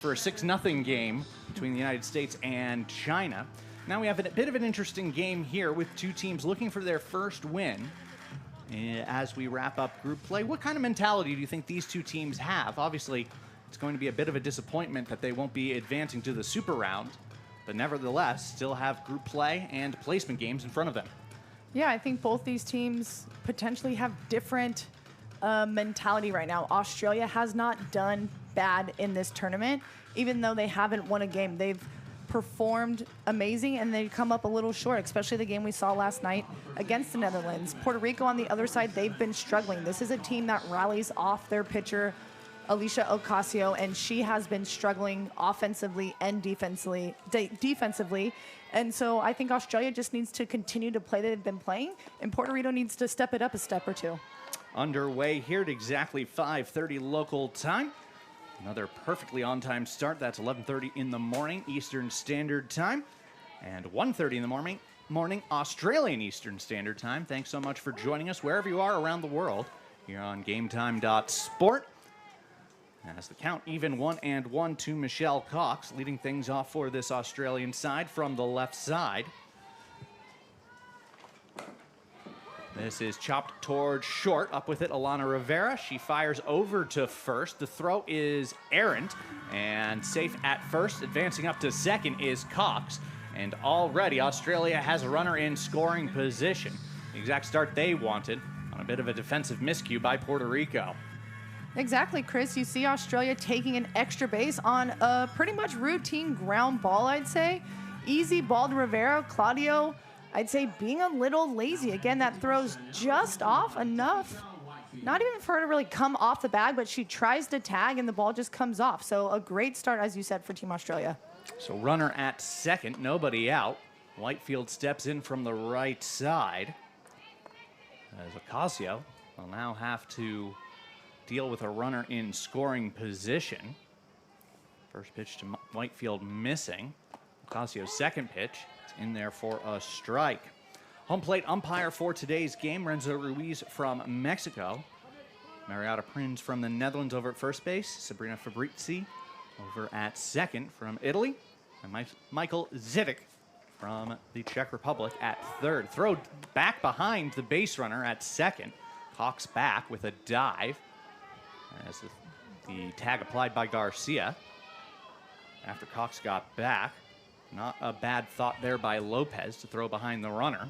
For a 6-0 game between the United States and China. Now we have a bit of an interesting game here with two teams looking for their first win. As we wrap up group play, what kind of mentality do you think these two teams have? Obviously, it's going to be a bit of a disappointment that they won't be advancing to the super round, but nevertheless, still have group play and placement games in front of them. Yeah, I think both these teams potentially have different mentality right now. Australia has not done bad in this tournament, even though they haven't won a game. They've performed amazing, and they come up a little short, especially the game we saw last night against the Netherlands. Puerto Rico on the other side, they've been struggling. This is a team that rallies off their pitcher, Alicia Ocasio, and she has been struggling offensively and defensively. And so I think Australia just needs to continue to play that they've been playing, and Puerto Rico needs to step it up a step or two. Underway here at exactly 5:30 local time. Another perfectly on-time start. That's 11:30 in the morning Eastern Standard Time and 1:30 in the morning Australian Eastern Standard Time. Thanks so much for joining us wherever you are around the world here on GameTime.sport. As the count even 1-1 to Michelle Cox, leading things off for this Australian side from the left side. This is chopped towards short. Up with it, Alana Rivera. She fires over to first. The throw is errant and safe at first. Advancing up to second is Cox. And already Australia has a runner in scoring position. The exact start they wanted on a bit of a defensive miscue by Puerto Rico. Exactly, Chris. You see Australia taking an extra base on a pretty much routine ground ball, I'd say. Easy ball to Rivera. Claudio, I'd say, being a little lazy. Again, that throws just off enough. Not even for her to really come off the bag, but she tries to tag and the ball just comes off. So a great start, as you said, for Team Australia. So runner at second, nobody out. Whitefield steps in from the right side. As Ocasio will now have to deal with a runner in scoring position. First pitch to Whitefield missing. Ocasio's second pitch is in there for a strike. Home plate umpire for today's game, Renzo Ruiz from Mexico. Marietta Prins from the Netherlands over at first base. Sabrina Fabrizi over at second from Italy. And Michael Zivic from the Czech Republic at third. Throw back behind the base runner at second. Cox back with a dive. As the tag applied by Garcia. After Cox got back. Not a bad thought there by Lopez to throw behind the runner.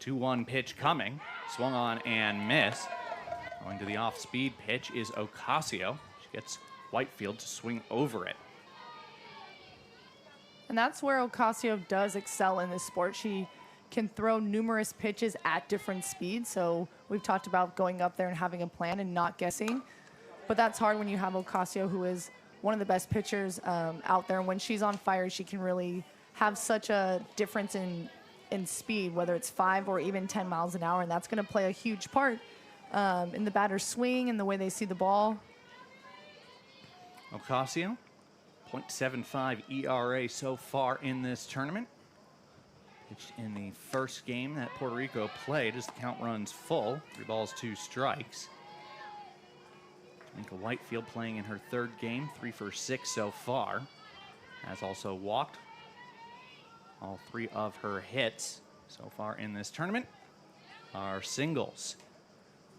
2-1 pitch coming. Swung on and missed. Going to the off-speed pitch is Ocasio. She gets Whitefield to swing over it. And that's where Ocasio does excel in this sport. She can throw numerous pitches at different speeds. So we've talked about going up there and having a plan and not guessing. But that's hard when you have Ocasio, who is one of the best pitchers out there. And when she's on fire, she can really have such a difference in speed, whether it's 5 or even 10 miles an hour. And that's going to play a huge part in the batter's swing and the way they see the ball. Ocasio, .75 ERA so far in this tournament. Pitched in the first game that Puerto Rico played as the count runs full. 3 balls, 2 strikes. Tamika Whitefield playing in her third game, 3 for 6 so far. Has also walked all 3 of her hits so far in this tournament are singles.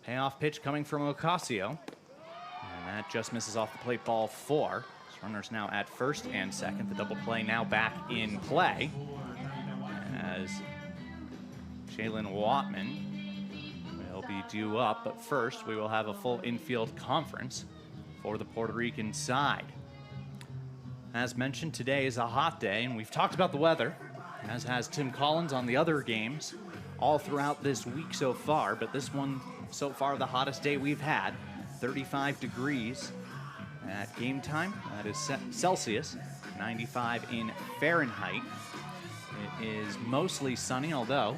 Payoff pitch coming from Ocasio. And that just misses off the plate, ball 4. This runner's now at first and second. The double play now back in play. As Shaylin Watman will be due up, but first we will have a full infield conference for the Puerto Rican side. As mentioned, today is a hot day, and we've talked about the weather, as has Tim Collins on the other games all throughout this week so far, but this one so far the hottest day we've had, 35 degrees at game time. That is Celsius, 95 in Fahrenheit. It is mostly sunny, although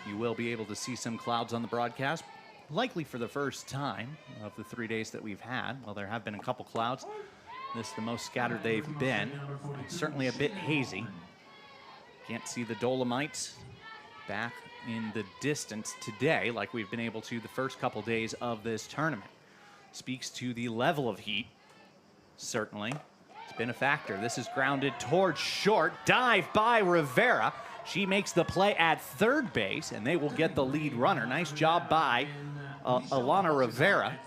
you will be able to see some clouds on the broadcast, likely for the first time of the 3 days that we've had. Well, there have been a couple clouds. This is the most scattered they've been. Certainly a bit hazy. Can't see the Dolomites back in the distance today like we've been able to the first couple days of this tournament. Speaks to the level of heat certainly. It's been a factor. This is grounded towards short. Dive by Rivera. She makes the play at third base, and they will get the lead runner. Nice job by Alana Rivera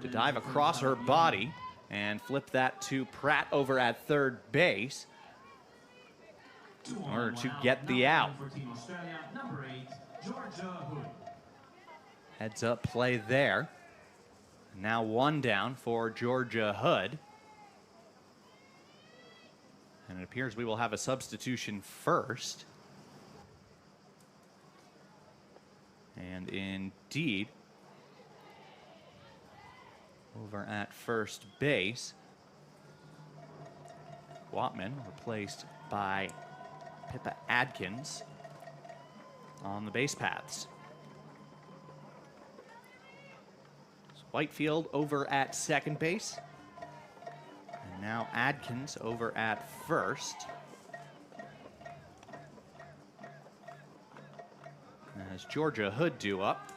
to dive across her body and flip that to Pratt over at third base in order to get the out. Heads up play there. Now one down for Georgia Hood. And it appears we will have a substitution first. And indeed, over at first base, Watman replaced by Pippa Adkins on the base paths. Whitefield over at second base. And now Adkins over at first. As Georgia Hood due up.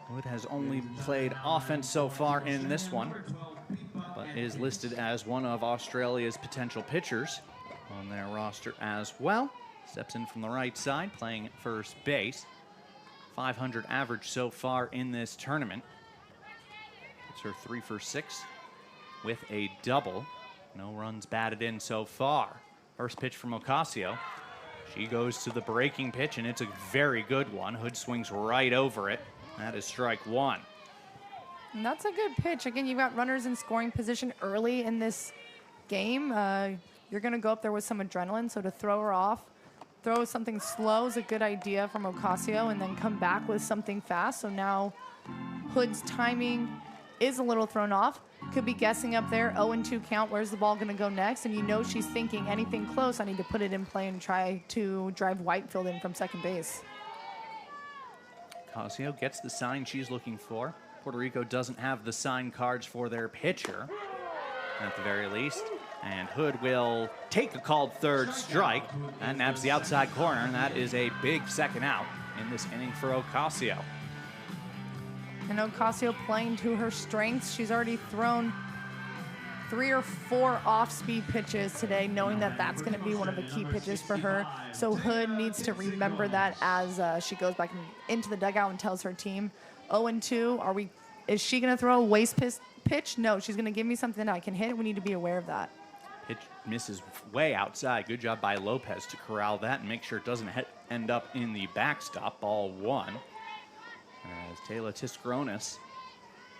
Hood has only played offense so far in this one, but is listed as one of Australia's potential pitchers on their roster as well. Steps in from the right side, playing at first base. 500 average so far in this tournament. It's her 3 for 6 with a double. No runs batted in so far. First pitch from Ocasio. She goes to the breaking pitch, and it's a very good one. Hood swings right over it. That is strike one. And that's a good pitch. Again, you've got runners in scoring position early in this game. You're going to go up there with some adrenaline, so to throw her off, throw something slow is a good idea from Ocasio, and then come back with something fast. So now Hood's timing is a little thrown off. Could be guessing up there, 0-2 count, where's the ball going to go next? And you know she's thinking anything close, I need to put it in play and try to drive Whitefield in from second base. Ocasio gets the sign she's looking for. Puerto Rico doesn't have the sign cards for their pitcher, at the very least. And Hood will take the called third strike. That nabs the outside corner, and that is a big second out in this inning for Ocasio. And Ocasio playing to her strengths. She's already thrown 3 or 4 off-speed pitches today, knowing that that's going to be one of the key pitches for her. So Hood needs to remember that as she goes back into the dugout and tells her team, 0-2, is she going to throw a waste pitch? No, she's going to give me something that I can hit. We need to be aware of that. Pitch misses way outside. Good job by Lopez to corral that and make sure it doesn't end up in the backstop. Ball one. As Taylor Tiscaronis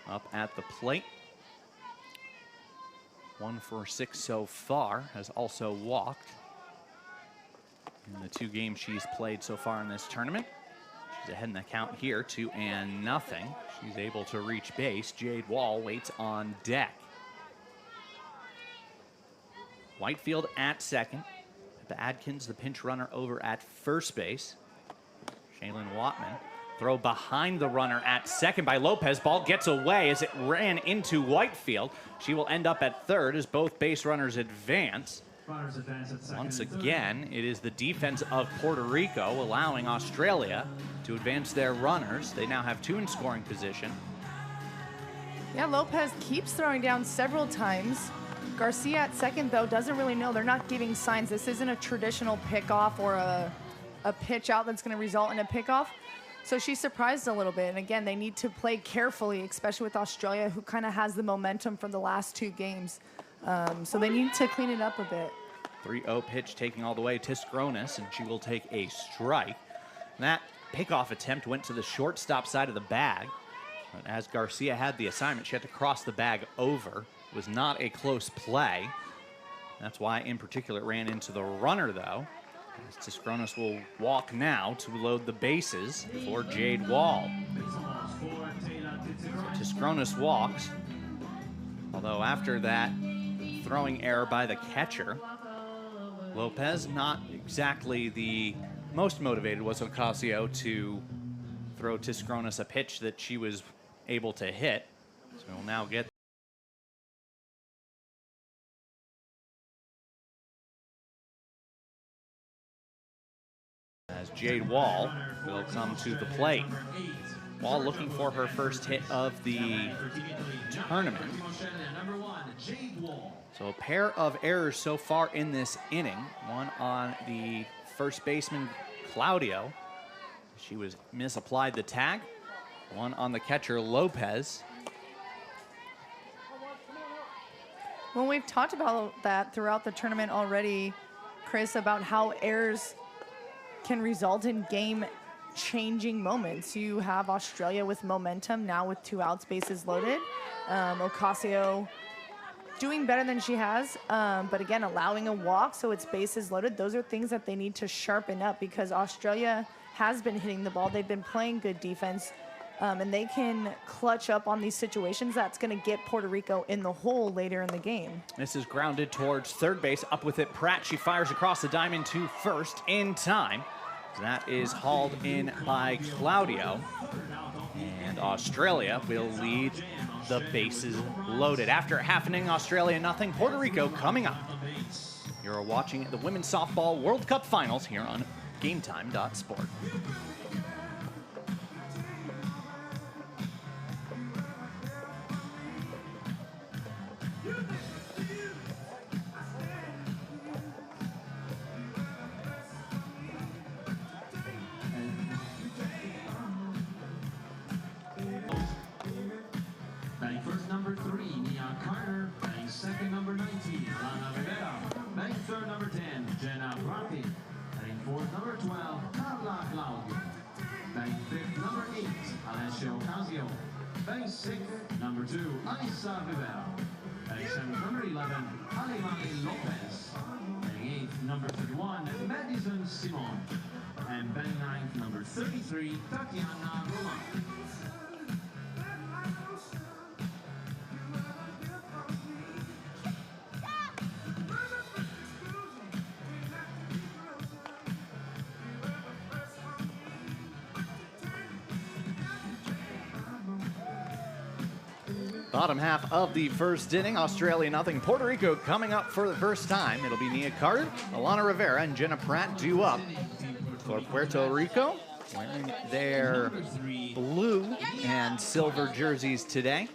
up at the plate. 1 for 6 so far, has also walked in the 2 games she's played so far in this tournament. She's ahead in the count here, 2-0. She's able to reach base. Jade Wall waits on deck. Whitefield at second. Pippa Adkins, the pinch runner, over at first base. Shaylin Watman. Throw behind the runner at second by Lopez. Ball gets away as it ran into Whitefield. She will end up at third as both base runners advance. Once again, it is the defense of Puerto Rico allowing Australia to advance their runners. They now have 2 in scoring position. Yeah, Lopez keeps throwing down several times. Garcia at second, though, doesn't really know. They're not giving signs. This isn't a traditional pickoff or a pitch out that's going to result in a pickoff. So she's surprised a little bit. And again, they need to play carefully, especially with Australia, who kind of has the momentum from the last 2 games. So they need to clean it up a bit. 3-0 pitch taking all the way Tiscaronis, and she will take a strike. And that pickoff attempt went to the shortstop side of the bag. But as Garcia had the assignment, she had to cross the bag over. It was not a close play. That's why, in particular, it ran into the runner, though. Tiscaronis will walk now to load the bases for Jade Wall. So Tiscaronis walks, although after that throwing error by the catcher, Lopez, not exactly the most motivated, was Ocasio to throw Tiscaronis a pitch that she was able to hit. So we'll now get as Jade Wall will come to the plate. while looking for her first hit of the tournament. So a pair of errors so far in this inning. One on the first baseman, Claudio. She was misapplied the tag. One on the catcher, Lopez. Well, we've talked about that throughout the tournament already, Chris, about how errors can result in game-changing moments. You have Australia with momentum now with 2 outs, bases loaded. Ocasio doing better than she has, but again, allowing a walk, so it's bases loaded. Those are things that they need to sharpen up because Australia has been hitting the ball. They've been playing good defense. And they can clutch up on these situations. That's going to get Puerto Rico in the hole later in the game. This is grounded towards third base. Up with it, Pratt. She fires across the diamond to first in time. That is hauled in by Claudio. And Australia will lead the bases loaded. After half inning, Australia nothing. Puerto Rico coming up. You're watching the Women's Softball World Cup Finals here on GameTime.Sport. Number 2, Aisa Rivera. Base 7, number 11, Alemani Lopez. Batting 8th, number 31, Madison Simon. And batting 9th, number 33, Tatiana Roman. Bottom half of the first inning, Australia nothing. Puerto Rico coming up for the first time. It'll be Nia Carter, Alana Rivera, and Jenna Pratt due up for Puerto Rico, wearing their blue and silver jerseys today.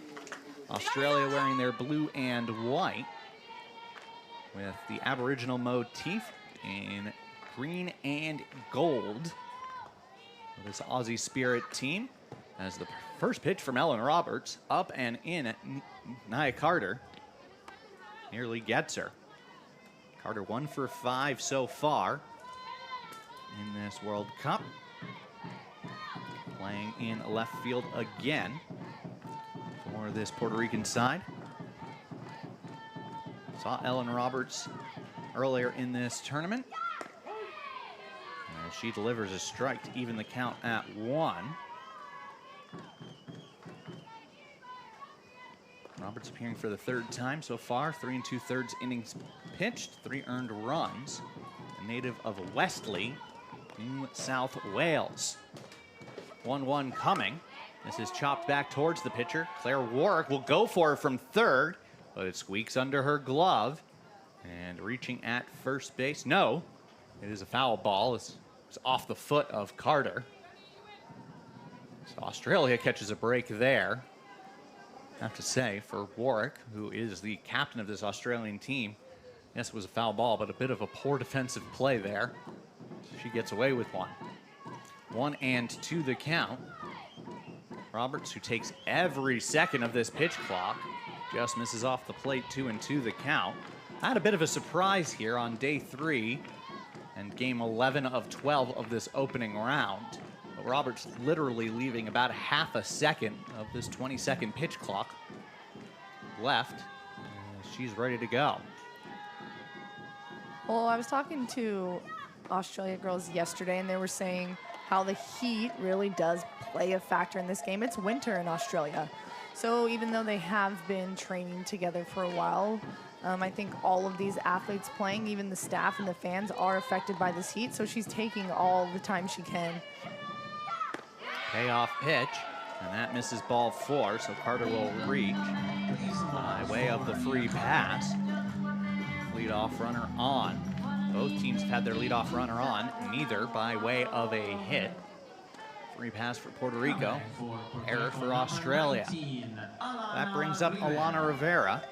Australia wearing their blue and white with the Aboriginal motif in green and gold. This Aussie Spirit team. As the first pitch from Ellen Roberts, up and in at Nia Carter. Nearly gets her. Carter 1 for 5 so far in this World Cup. Playing in left field again for this Puerto Rican side. Saw Ellen Roberts earlier in this tournament. As she delivers a strike to even the count at 1. Roberts appearing for the 3rd time so far. 3 2/3 innings pitched, 3 earned runs. A native of Westley, New South Wales. 1-1 coming. This is chopped back towards the pitcher. Claire Warwick will go for it from third, but it squeaks under her glove. And reaching at first base. No, it is a foul ball. It's off the foot of Carter. So Australia catches a break there. I have to say, for Warwick, who is the captain of this Australian team, yes, it was a foul ball, but a bit of a poor defensive play there. She gets away with one. 1-2 the count. Roberts, who takes every second of this pitch clock, just misses off the plate. 2-2 the count. I had a bit of a surprise here on day 3 and game 11 of 12 of this opening round. Roberts literally leaving about half a second of this 20-second pitch clock left. She's ready to go. Well, I was talking to Australia girls yesterday, and they were saying how the heat really does play a factor in this game. It's winter in Australia. So even though they have been training together for a while, I think all of these athletes playing, even the staff and the fans, are affected by this heat. So she's taking all the time she can. Payoff pitch, and that misses ball 4, so Carter will reach by way of the free pass. Leadoff runner on. Both teams have had their leadoff runner on, neither by way of a hit. Free pass for Puerto Rico. Error for Australia. That brings up Alana Rivera.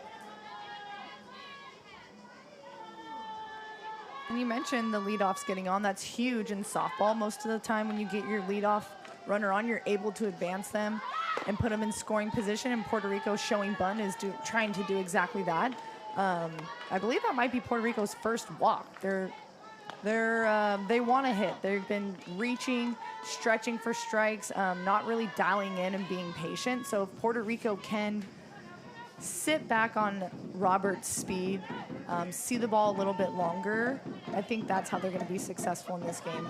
And you mentioned the leadoffs getting on. That's huge in softball. Most of the time when you get your leadoff runner on, you're able to advance them and put them in scoring position. And Puerto Rico showing bunt is trying to do exactly that. I believe that might be Puerto Rico's first walk. They want to hit. They've been reaching, stretching for strikes, not really dialing in and being patient. So if Puerto Rico can sit back on Robert's speed, see the ball a little bit longer, I think that's how they're going to be successful in this game.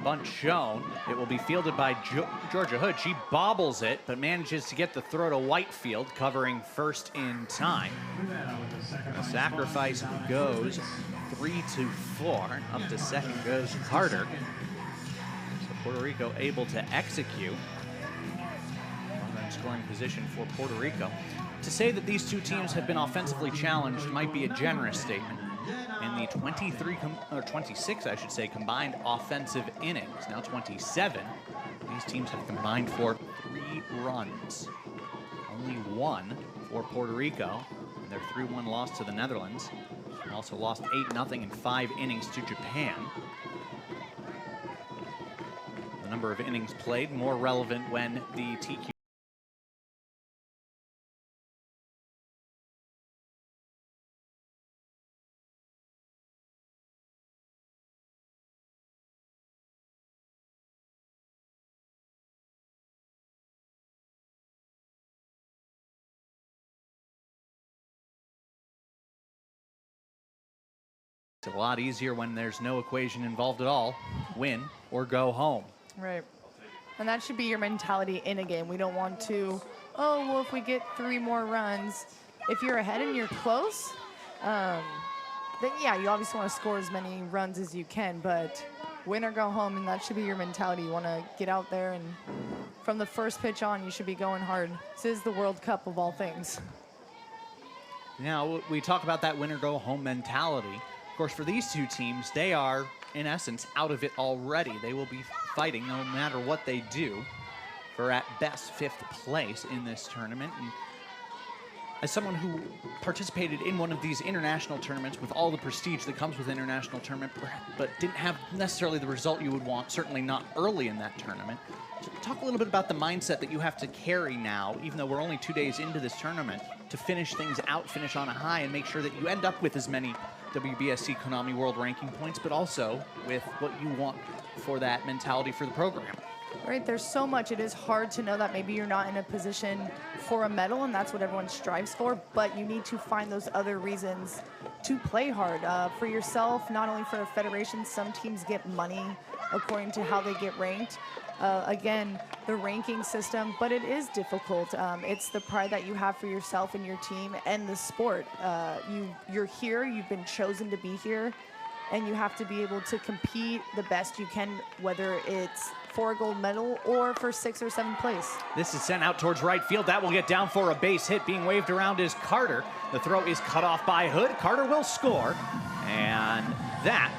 Bunt shown. It will be fielded by Georgia Hood. She bobbles it, but manages to get the throw to Whitefield, covering first in time. The sacrifice goes 3-4. Up to second goes Carter. So Puerto Rico able to execute. Runner in scoring position for Puerto Rico. To say that these two teams have been offensively challenged might be a generous statement. In the 26, I should say, combined offensive innings, now 27, these teams have combined for 3 runs. Only 1 for Puerto Rico, and their 3-1 loss to the Netherlands. They also lost 8-0 in 5 innings to Japan. The number of innings played more relevant when the TQ It's a lot easier when there's no equation involved at all. Win or go home. Right. And that should be your mentality in a game. We don't want to, oh, well, if we get 3 more runs, if you're ahead and you're close, then yeah, you obviously want to score as many runs as you can, but win or go home, and that should be your mentality. You want to get out there, and from the first pitch on, you should be going hard. This is the World Cup of all things. Now, we talk about that win or go home mentality. Of course, for these two teams, they are, in essence, out of it already. They will be fighting, no matter what they do, for at best 5th place in this tournament. And as someone who participated in one of these international tournaments with all the prestige that comes with international tournament, but didn't have necessarily the result you would want, certainly not early in that tournament, so talk a little bit about the mindset that you have to carry now, even though we're only 2 days into this tournament, to finish things out, finish on a high, and make sure that you end up with as many WBSC Konami World Ranking points, but also with what you want for that mentality for the program. Right, there's so much. It is hard to know that maybe you're not in a position for a medal, and that's what everyone strives for, but you need to find those other reasons to play hard for yourself, not only for the federation. Some teams get money according to how they get ranked. Again, the ranking system, but it is difficult. It's the pride that you have for yourself and your team and the sport. You're here, you've been chosen to be here, and you have to be able to compete the best you can, whether it's for a gold medal or for 6th or 7th place. This is sent out towards right field. That will get down for a base hit. Being waved around is Carter. The throw is cut off by Hood. Carter will score, and that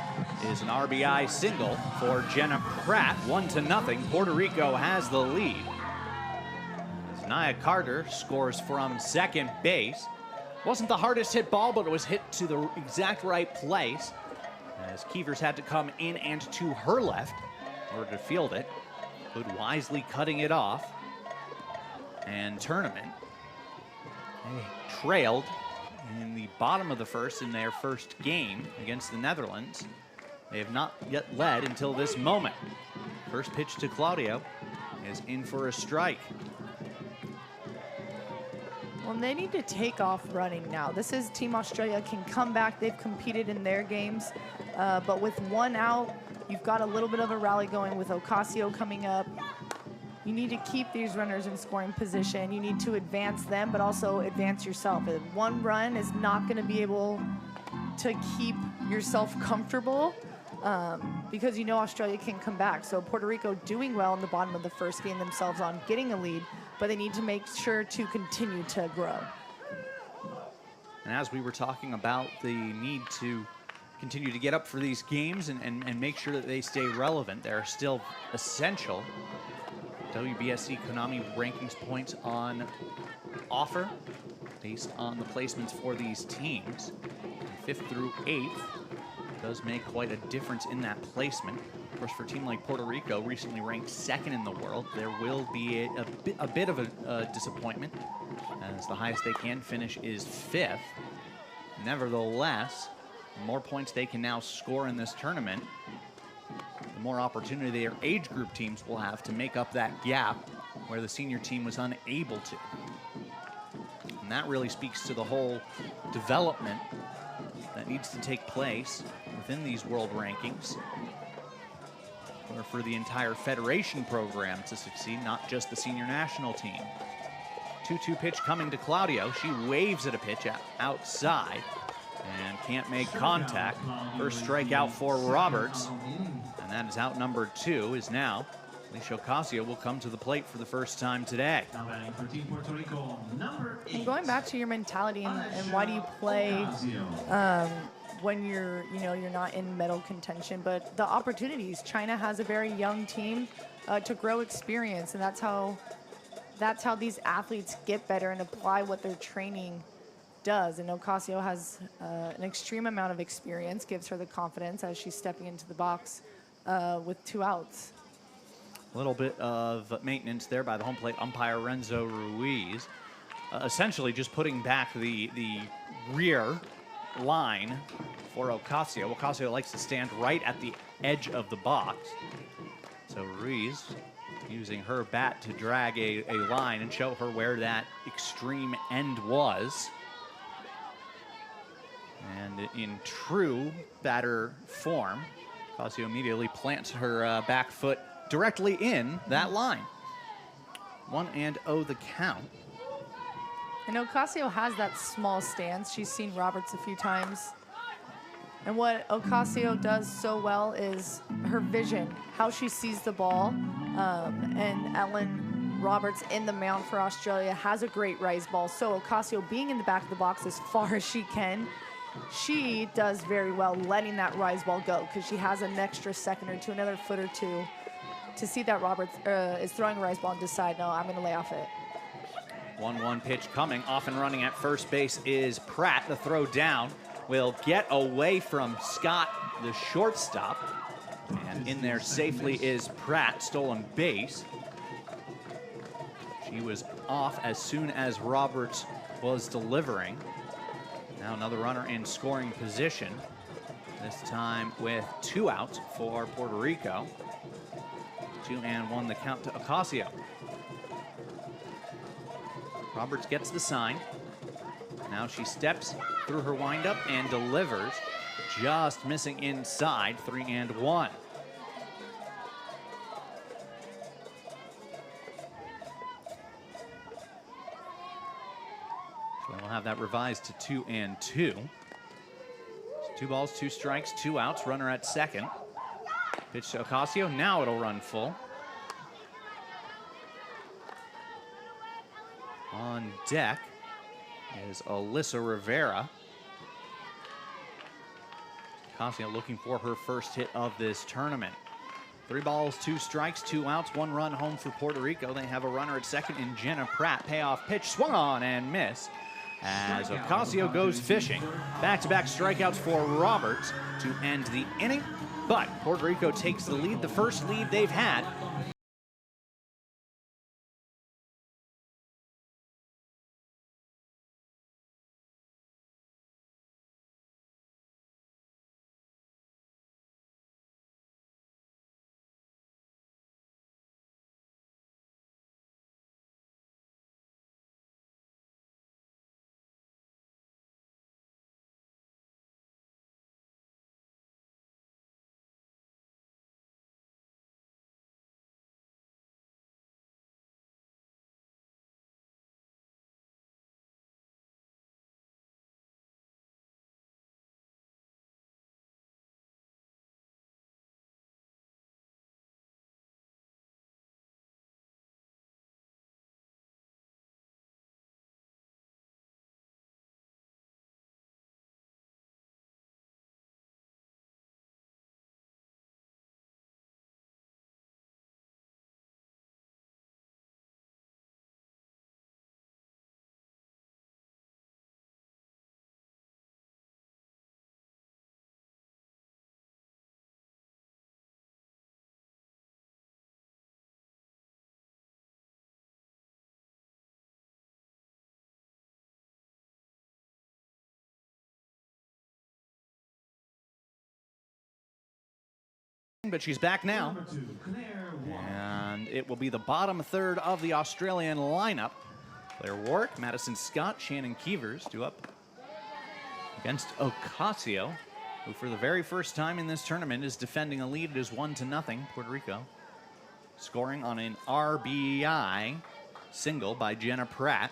is an RBI single for Jenna Pratt. 1-0. Puerto Rico has the lead. As Nia Carter scores from second base. Wasn't the hardest hit ball, but it was hit to the exact right place, as Keevers had to come in and to her left in order to field it. Hood wisely cutting it off. And tournament, they trailed in the bottom of the first in their first game against the Netherlands. They have not yet led until this moment. First pitch to Claudio is in for a strike. Well, they need to take off running now. This is Team Australia can come back. They've competed in their games, but with 1 out, you've got a little bit of a rally going with Ocasio coming up. You need to keep these runners in scoring position. You need to advance them, but also advance yourself. 1 run is not going to be able to keep yourself comfortable because you know Australia can come back. So Puerto Rico doing well in the bottom of the first, getting themselves on, getting a lead, but they need to make sure to continue to grow. And as we were talking about the need to continue to get up for these games and make sure that they stay relevant. They're still essential. WBSC Konami rankings points on offer based on the placements for these teams. 5th through 8th does make quite a difference in that placement. Of course, for a team like Puerto Rico, recently ranked 2nd in the world, there will be a bit of a disappointment, as the highest they can finish is 5th. Nevertheless, the more points they can now score in this tournament, the more opportunity their age group teams will have to make up that gap where the senior team was unable to. And that really speaks to the whole development that needs to take place within these world rankings, or for the entire federation program to succeed, not just the senior national team. 2-2 pitch coming to Claudio. She waves at a pitch outside and can't make contact. First strikeout for Roberts, and that is out number 2, is now Alicia Ocasio will come to the plate for the first time today. And going back to your mentality and why do you play when you're not in medal contention, but the opportunities. China has a very young team to grow experience, and that's how these athletes get better and apply what their training does. And Ocasio has an extreme amount of experience, gives her the confidence as she's stepping into the box with 2 outs. A little bit of maintenance there by the home plate umpire Renzo Ruiz. Essentially just putting back the rear line for Ocasio. Ocasio likes to stand right at the edge of the box. So Ruiz using her bat to drag a line and show her where that extreme end was. And in true batter form, Ocasio immediately plants her back foot directly in that line. 1-0 the count. And Ocasio has that small stance. She's seen Roberts a few times. And what Ocasio does so well is her vision, how she sees the ball. And Ellen Roberts in the mound for Australia has a great rise ball. So Ocasio being in the back of the box as far as she can, she does very well letting that rise ball go because she has an extra second or two, another foot or two, to see that Roberts is throwing a rise ball and decide, no, I'm going to lay off it. 1-1 pitch coming. Off and running at first base is Pratt. The throw down will get away from Scott, the shortstop. And in there safely is Pratt, stolen base. She was off as soon as Roberts was delivering. Now another runner in scoring position, this time with 2 outs for Puerto Rico. 2-1 the count to Ocasio. Roberts gets the sign. Now she steps through her windup and delivers, just missing inside. 3-1. So we'll have that revised to 2-2. So 2 balls, 2 strikes, 2 outs. Runner at second. Pitch to Ocasio. Now it'll run full. On deck is Alyssa Rivera. Ocasio looking for her first hit of this tournament. 3 balls, 2 strikes, 2 outs, 1 run home for Puerto Rico. They have a runner at second in Jenna Pratt. Payoff pitch swung on and missed as Ocasio goes fishing. Back-to-back strikeouts for Roberts to end the inning. But Puerto Rico takes the lead, the first lead they've had but she's back now. Number 2, Claire Warren. And it will be the bottom third of the Australian lineup. Claire Warwick, Madison Scott, Shannon Keevers due up against Ocasio, who for the very first time in this tournament is defending a lead. It is 1-0, Puerto Rico. Scoring on an RBI single by Jenna Pratt.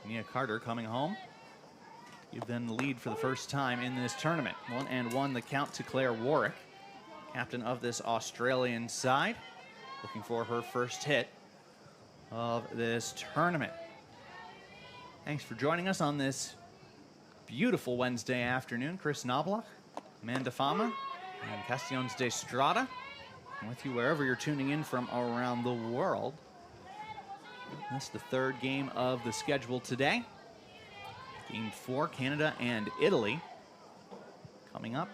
Nia Carter coming home. Give them the lead for the first time in this tournament. 1-1 the count to Claire Warwick, captain of this Australian side, looking for her first hit of this tournament. Thanks for joining us on this beautiful Wednesday afternoon. Chris Knobloch, Amanda Fama, and Castellones de Estrada. And with you wherever you're tuning in from around the world. This is the third game of the schedule today. Game 4, Canada and Italy. Coming up,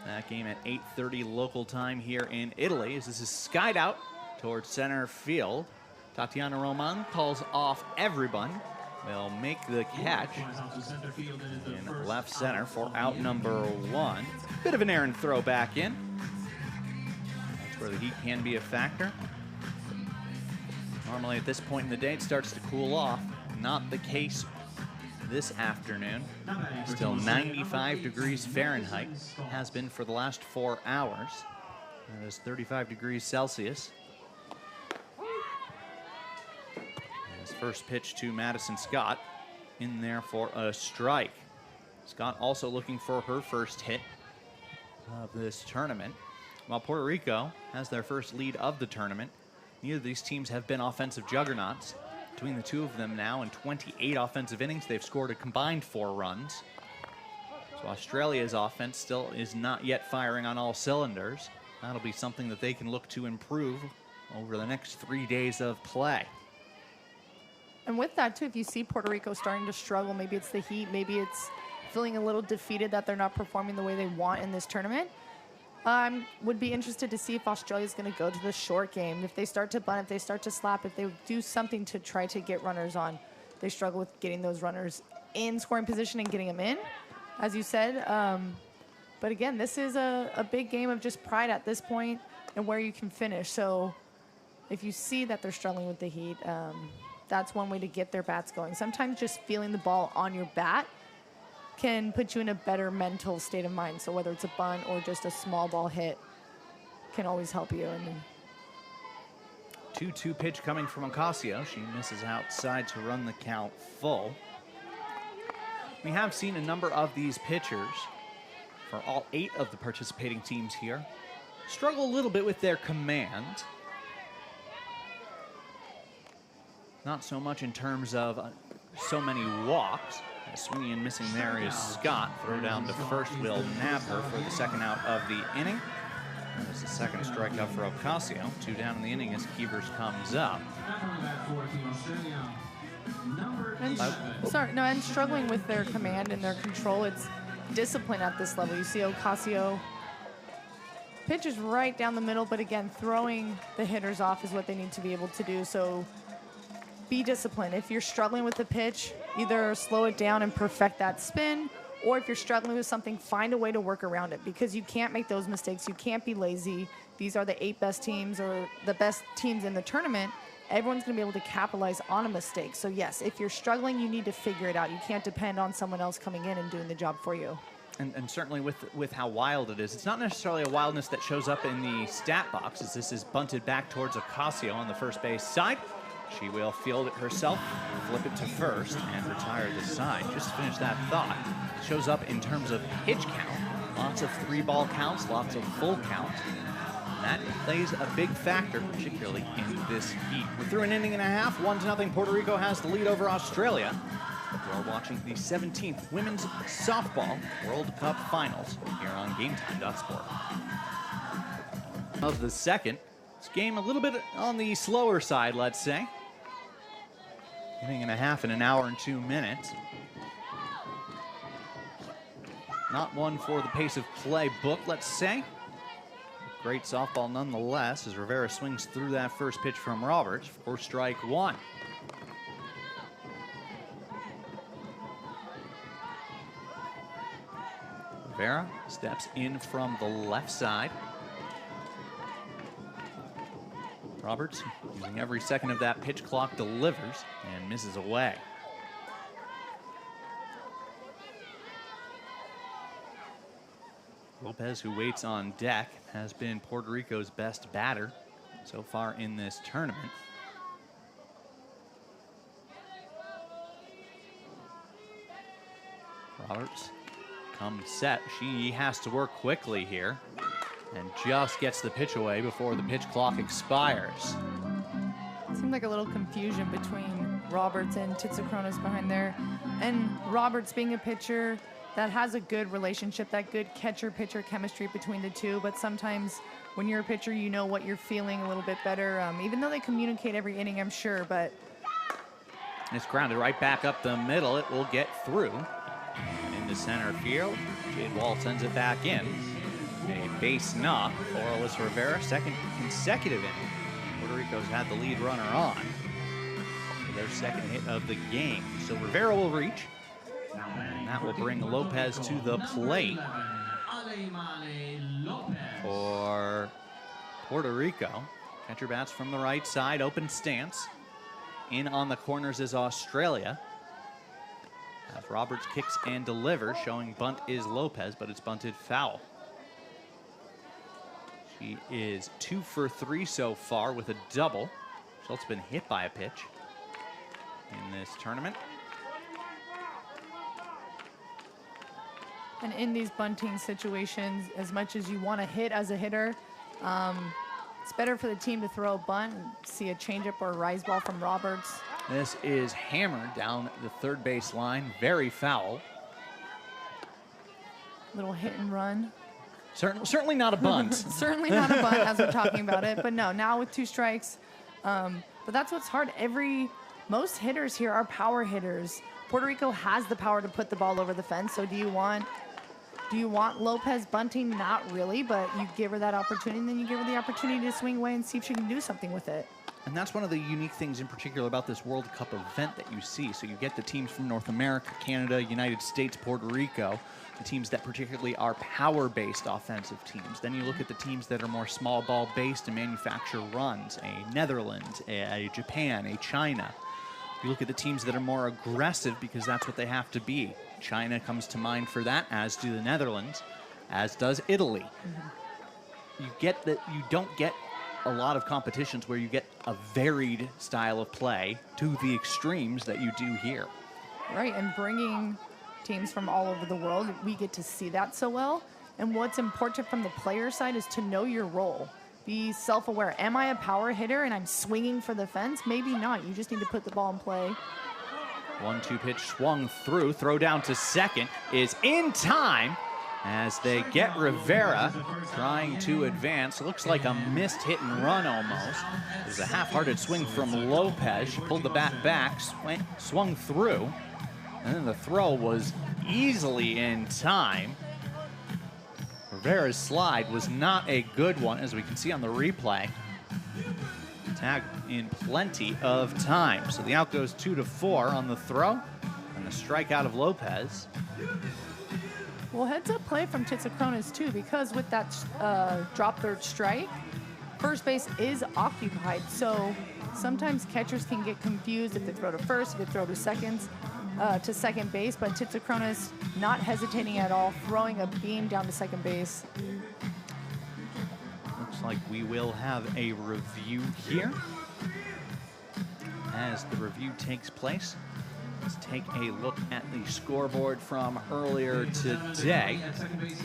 that game at 8:30 local time here in Italy, as this is skied out towards center field. Tatiana Roman calls off everyone. Will make the catch in left center for out number 1. Bit of an errant throw back in. That's where the heat can be a factor. Normally at this point in the day it starts to cool off. Not the case this afternoon. Still 95 degrees Fahrenheit. Has been for the last 4 hours. That is 35 degrees Celsius. His first pitch to Madison Scott, in there for a strike. Scott also looking for her first hit of this tournament. While Puerto Rico has their first lead of the tournament, neither of these teams have been offensive juggernauts. Between the two of them now, in 28 offensive innings, they've scored a combined 4 runs. So Australia's offense still is not yet firing on all cylinders. That'll be something that they can look to improve over the next 3 days of play. And with that, too, if you see Puerto Rico starting to struggle, maybe it's the heat, maybe it's feeling a little defeated that they're not performing the way they want in this tournament, would be interested to see if Australia's going to go to the short game. If they start to bunt, if they start to slap, if they do something to try to get runners on. They struggle with getting those runners in scoring position and getting them in, as you said. But again, this is a big game of just pride at this point and where you can finish. So if you see that they're struggling with the heat, that's one way to get their bats going. Sometimes just feeling the ball on your bat can put you in a better mental state of mind. So whether it's a bunt or just a small ball hit can always help you. And 2-2 pitch coming from Ocasio. She misses outside to run the count full. We have seen a number of these pitchers, for all 8 of the participating teams here, struggle a little bit with their command. Not so much in terms of so many walks. Swinging and missing there is Scott. Throw down to first will nab her for the second out of the inning. There's the second strikeout for Ocasio. 2 down in the inning as Keevers comes up. And struggling with their command and their control. It's discipline at this level. You see Ocasio pitches right down the middle, but again, throwing the hitters off is what they need to be able to do. So be disciplined. If you're struggling with the pitch, either slow it down and perfect that spin, or if you're struggling with something, find a way to work around it, because you can't make those mistakes. You can't be lazy. These are the 8 best teams or the best teams in the tournament. Everyone's going to be able to capitalize on a mistake. So yes, if you're struggling, you need to figure it out. You can't depend on someone else coming in and doing the job for you. And certainly with how wild it is, it's not necessarily a wildness that shows up in the stat box, as this is bunted back towards Ocasio on the first base side. She will field it herself, flip it to first, and retire the side. Just to finish that thought, it shows up in terms of pitch count. Lots of 3-ball counts, lots of full counts. And that plays a big factor, particularly in this heat. We're through an inning and a half. 1-0. Puerto Rico has the lead over Australia. We're watching the 17th Women's Softball World Cup Finals here on GameTime.sport. Of the second, this game a little bit on the slower side, let's say. Inning and a half in an hour and 2 minutes. Not one for the pace of play book, let's say. Great softball nonetheless, as Rivera swings through that first pitch from Roberts for strike 1. Rivera steps in from the left side. Roberts, using every second of that pitch clock, delivers and misses away. Lopez, who waits on deck, has been Puerto Rico's best batter so far in this tournament. Roberts comes set. She has to work quickly here and just gets the pitch away before the pitch clock expires. It seemed like a little confusion between Roberts and Titsakronis behind there. And Roberts being a pitcher that has a good relationship, that good catcher-pitcher chemistry between the two, but sometimes when you're a pitcher, you know what you're feeling a little bit better, even though they communicate every inning, I'm sure, but... It's grounded right back up the middle. It will get through into center field. Jade Wall sends it back in. A base knock for Alyssa Rivera, second consecutive inning. Puerto Rico's had the lead runner on for their second hit of the game. So Rivera will reach, and that will bring Lopez to the plate for Puerto Rico. Catcher bats from the right side, open stance. In on the corners is Australia. As Roberts kicks and delivers, showing bunt is Lopez, but it's bunted foul. She is 2 for 3 so far with a double. She's also been hit by a pitch in this tournament. And in these bunting situations, as much as you want to hit as a hitter, it's better for the team to throw a bunt and see a changeup or a rise ball from Roberts. This is hammered down the third base line, very foul. Little hit and run. Certainly not a bunt. Certainly not a bunt as we're talking about it, but no, now with 2 strikes. But that's what's hard. Most hitters here are power hitters. Puerto Rico has the power to put the ball over the fence, so do you want Lopez bunting? Not really, but you give her that opportunity, and then you give her the opportunity to swing away and see if she can do something with it. And that's one of the unique things in particular about this World Cup event that you see. So you get the teams from North America, Canada, United States, Puerto Rico, the teams that particularly are power-based offensive teams. Then you look at the teams that are more small ball-based and manufacture runs, a Netherlands, a Japan, a China. You look at the teams that are more aggressive because that's what they have to be. China comes to mind for that, as do the Netherlands, as does Italy. Mm-hmm. You don't get a lot of competitions where you get a varied style of play to the extremes that you do here. Right, and bringing teams from all over the world, we get to see that so well. And what's important from the player side is to know your role. Be self-aware. Am I a power hitter and I'm swinging for the fence? Maybe not. You just need to put the ball in play. 1-2 pitch swung through. Throw down to second is in time as they get Rivera trying to advance. Looks like a missed hit and run almost. It was a half-hearted swing from Lopez. She pulled the bat back, swung through, and then the throw was easily in time. Rivera's slide was not a good one, as we can see on the replay. Tagged in plenty of time. So the out goes 2-4 on the throw, and the strikeout of Lopez. Well, heads up play from Titsakronis too, because with that drop third strike, first base is occupied. So sometimes catchers can get confused if they throw to first, if they throw to second base. But Titsakronis not hesitating at all, throwing a beam down to second base. Looks like we will have a review here. As the review takes place, let's take a look at the scoreboard from earlier today.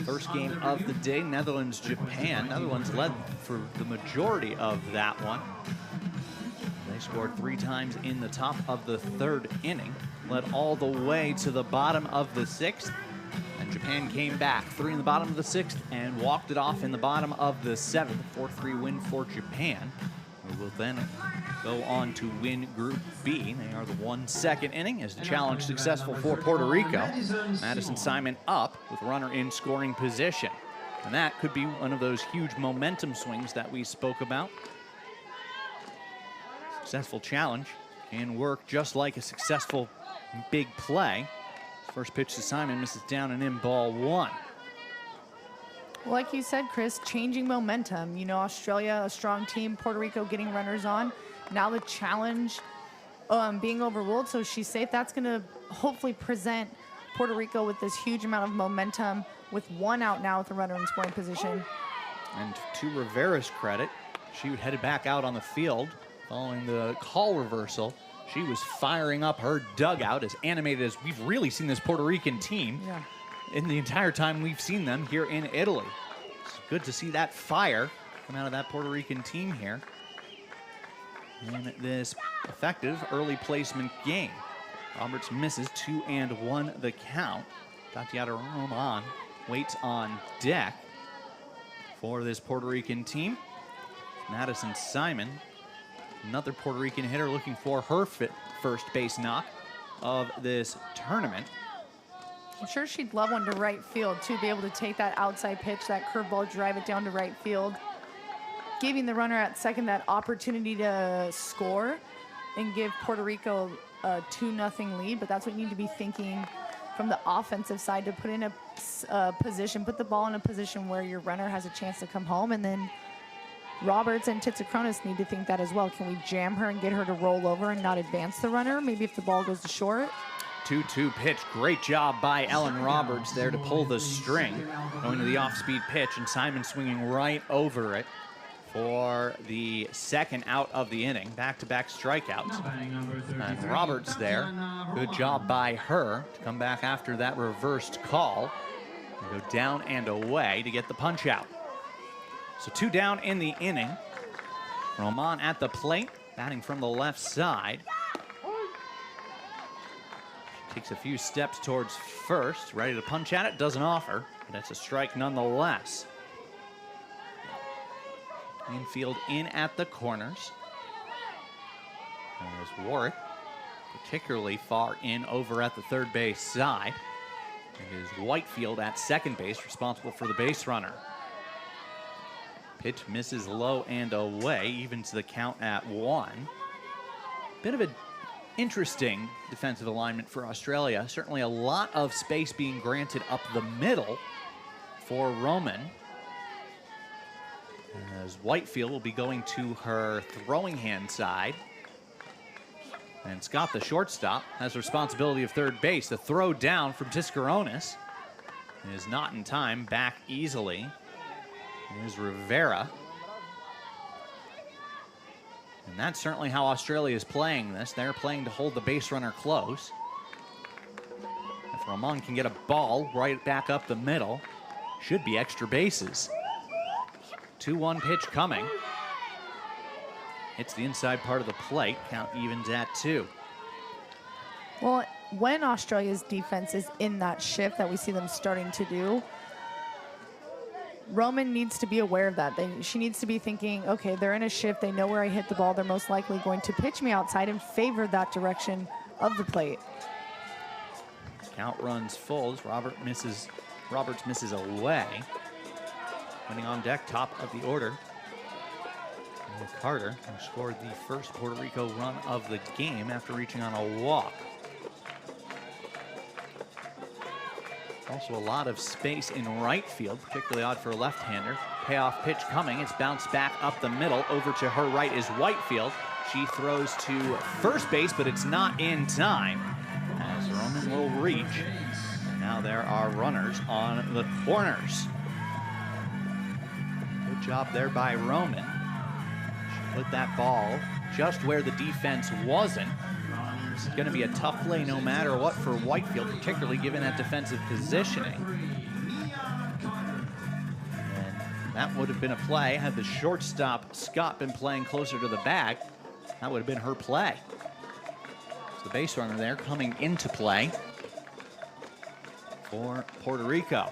First game of the day, Netherlands-Japan. Netherlands led for the majority of that one. They scored 3 times in the top of the third inning, led all the way to the bottom of the 6th, and Japan came back 3 in the bottom of the 6th and walked it off in the bottom of the 7th. 4-3 win for Japan, who will then go on to win Group B. They are the 1/2 inning as the challenge successful for Puerto Rico. Madison Simon up with runner in scoring position. And that could be one of those huge momentum swings that we spoke about. Successful challenge can work just like a successful big play. First pitch to Simon misses down and in, ball 1. Like you said, Chris, changing momentum. You know, Australia, a strong team, Puerto Rico getting runners on. Now the challenge being overruled, so she's safe. That's going to hopefully present Puerto Rico with this huge amount of momentum with one out now with a runner in scoring position. And to Rivera's credit, she headed back out on the field following the call reversal. She was firing up her dugout, as animated as we've really seen this Puerto Rican team in the entire time we've seen them here in Italy. It's good to see that fire come out of that Puerto Rican team here in this effective early placement game. Roberts misses 2-1 the count. Tatiana Roman waits on deck for this Puerto Rican team. Madison Simon, another Puerto Rican hitter, looking for her first base knock of this tournament. I'm sure she'd love one to right field, too, be able to take that outside pitch, that curveball, drive it down to right field, giving the runner at second that opportunity to score and give Puerto Rico a 2-0 lead. But that's what you need to be thinking from the offensive side, to put in a position, put the ball in a position where your runner has a chance to come home. And then Roberts and Titsakronis need to think that as well. Can we jam her and get her to roll over and not advance the runner? Maybe if the ball goes to short. 2-2 pitch. Great job by Ellen Roberts there to pull the string. Going to the off-speed pitch, and Simon swinging right over it for the second out of the inning. Back-to-back strikeouts. And Roberts there. Good job by her to come back after that reversed call and go down and away to get the punch out. So 2 down in the inning. Roman at the plate, batting from the left side. Takes a few steps towards first, ready to punch at it, doesn't offer, but that's a strike nonetheless. Infield in at the corners. As Warwick, particularly far in over at the third base side. It is Whitefield at second base, responsible for the base runner. Pitch misses low and away, evens the count at 1. Bit of an interesting defensive alignment for Australia. Certainly a lot of space being granted up the middle for Roman, as Whitefield will be going to her throwing hand side. And Scott, the shortstop, has responsibility of third base. The throw down from Tiscaronis is not in time, back easily. Here's Rivera. And that's certainly how Australia is playing this. They're playing to hold the base runner close. If Roman can get a ball right back up the middle, should be extra bases. 2-1 pitch coming. Hits the inside part of the plate. Count evens at 2. Well, when Australia's defense is in that shift that we see them starting to do, Roman needs to be aware of that. She needs to be thinking, okay, they're in a shift. They know where I hit the ball. They're most likely going to pitch me outside and favor that direction of the plate. Count runs full as Roberts misses away. Winning on deck, top of the order. And Carter, who scored the first Puerto Rico run of the game after reaching on a walk. Also a lot of space in right field, particularly odd for a left-hander. Payoff pitch coming. It's bounced back up the middle. Over to her right is Whitefield. She throws to first base, but it's not in time, as Roman will reach. And now there are runners on the corners. Good job there by Roman. She put that ball just where the defense wasn't. This is going to be a tough play no matter what for Whitefield, particularly given that defensive positioning. And that would have been a play had the shortstop, Scott, been playing closer to the bag. That would have been her play. So the base runner there coming into play for Puerto Rico.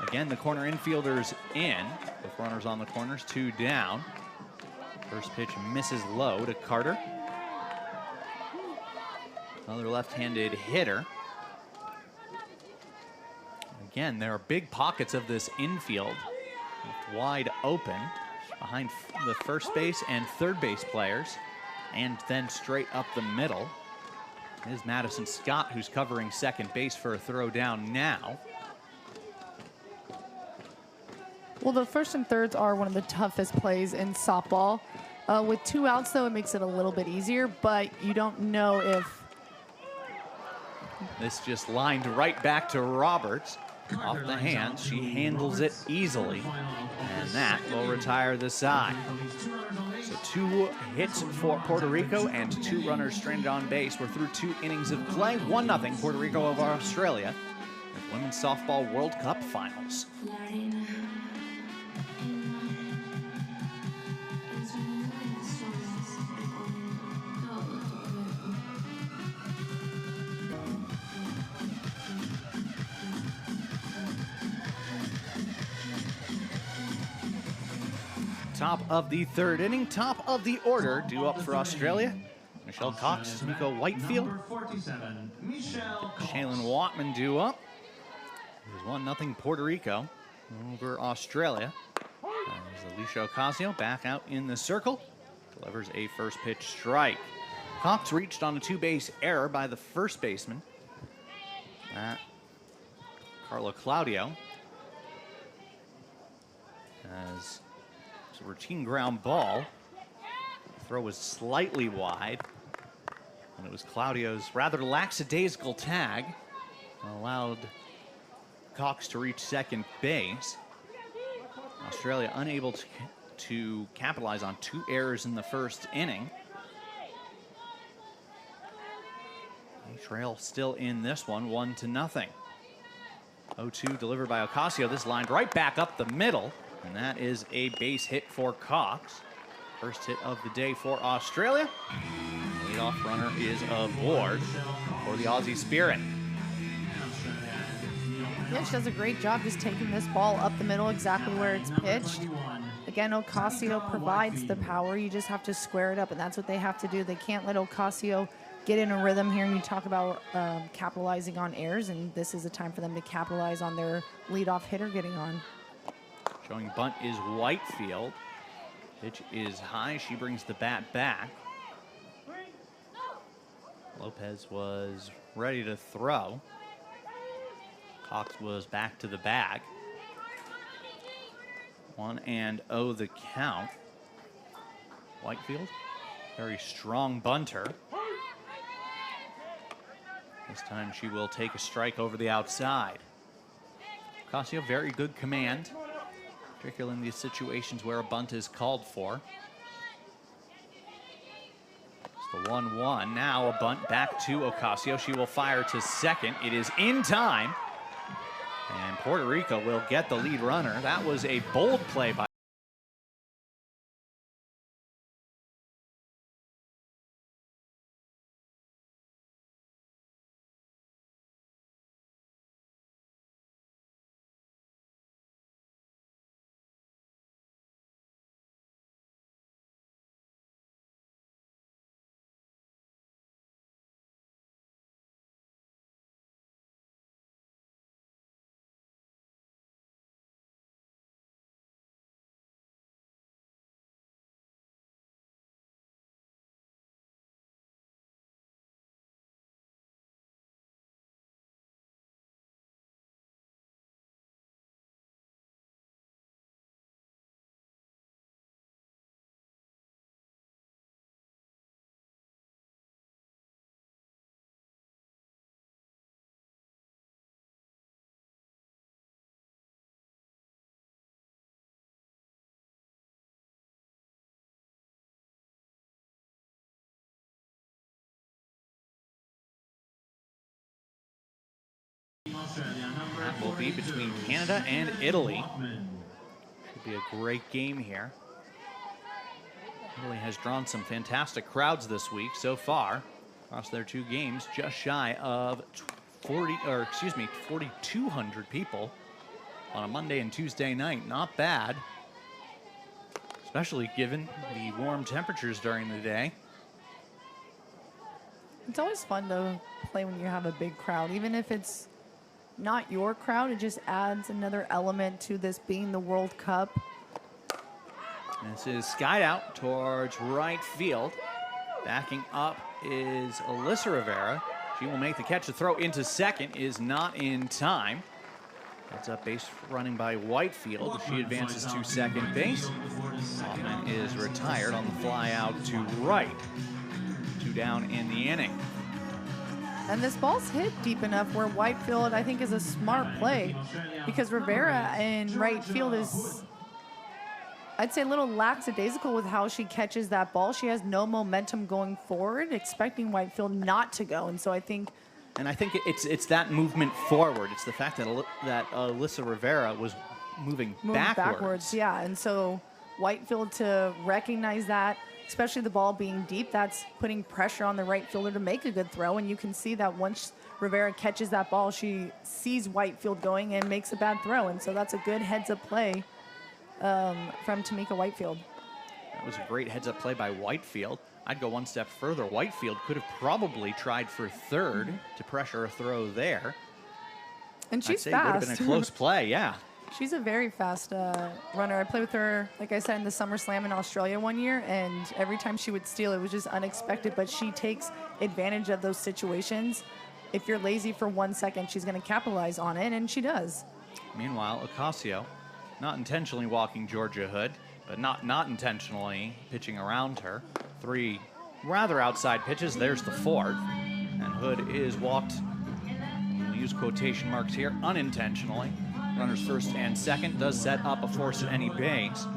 Again, the corner infielders in, with runners on the corners, 2 down. First pitch misses low to Carter. Another left-handed hitter. Again, there are big pockets of this infield, wide open behind the first base and third base players, and then straight up the middle is Madison Scott, who's covering second base for a throw down now. Well, the first and thirds are one of the toughest plays in softball. With 2 outs, though, it makes it a little bit easier, but you don't know if... This just lined right back to Roberts. Off the hands, she handles it easily, and that will retire the side. So 2 hits for Puerto Rico and 2 runners stranded on base. We're through 2 innings of play. 1-0 Puerto Rico over Australia at Women's Softball World Cup Finals. Top of the 3rd inning, top of the order, due up for Australia. Michelle Cox, Nico Whitefield. Shaylin Watman due up. It was 1-0 Puerto Rico over Australia. As Alicia Ocasio back out in the circle. Delivers a first pitch strike. Cox reached on a 2-base error by the first baseman. Carla Claudio. As it's a routine ground ball. The throw was slightly wide. And it was Claudio's rather lackadaisical tag that allowed Cox to reach second base. Australia unable to capitalize on 2 errors in the first inning. Trail still in this one, 1-0. 0-2 delivered by Ocasio. This lined right back up the middle, and that is a base hit for Cox. First hit of the day for Australia. Leadoff runner is aboard for the Aussie Spirit. Yeah, she does a great job just taking this ball up the middle exactly where it's pitched. Again, Ocasio provides the power. You just have to square it up, and that's what they have to do. They can't let Ocasio get in a rhythm here. And you talk about capitalizing on errors, and this is a time for them to capitalize on their leadoff hitter getting on. Showing bunt is Whitefield. Pitch is high. She brings the bat back. Lopez was ready to throw. Cox was back to the bag. 1-0 the count. Whitefield, very strong bunter. This time she will take a strike over the outside. Ocasio, very good command, particularly in these situations where a bunt is called for. It's the 1-1. Now a bunt back to Ocasio. She will fire to second. It is in time. And Puerto Rico will get the lead runner. That was a bold play by that will be between Canada and Italy. Should be a great game here. Italy has drawn some fantastic crowds this week so far. Across their 2 games, just shy of 4,200 people on a Monday and Tuesday night. Not bad, especially given the warm temperatures during the day. It's always fun to play when you have a big crowd, even if it's not your crowd. It just adds another element to this being the World Cup. This is skied out towards right field. Backing up is Alyssa Rivera. She will make the catch. The throw into second is not in time. Heads up base running by Whitefield. She advances to second base. Hoffman is retired on the fly out to right. 2 down in the inning. And this ball's hit deep enough where Whitefield, I think, is a smart play, because Rivera in right field is, I'd say, a little lackadaisical with how she catches that ball. She has no momentum going forward, expecting Whitefield not to go. And so I think it's that movement forward. It's the fact that Alyssa Rivera was moving backwards. Yeah, and so Whitefield to recognize that, especially the ball being deep, that's putting pressure on the right fielder to make a good throw. And you can see that once Rivera catches that ball, she sees Whitefield going and makes a bad throw. And so that's a good heads-up play from Tamika Whitefield. That was a great heads-up play by Whitefield. I'd go one step further. Whitefield could have probably tried for third to pressure a throw there. And she's I'd say fast. It would have been a close play, yeah. She's a very fast runner. I played with her, like I said, in the Summer Slam in Australia one year, and every time she would steal, it was just unexpected, but she takes advantage of those situations. If you're lazy for 1 second, she's going to capitalize on it, and she does. Meanwhile, Ocasio, not intentionally walking Georgia Hood, but not intentionally pitching around her. 3 rather outside pitches. There's the 4th. And Hood is walked, we'll use quotation marks here, unintentionally. Runners first and second, does set up a force at any base.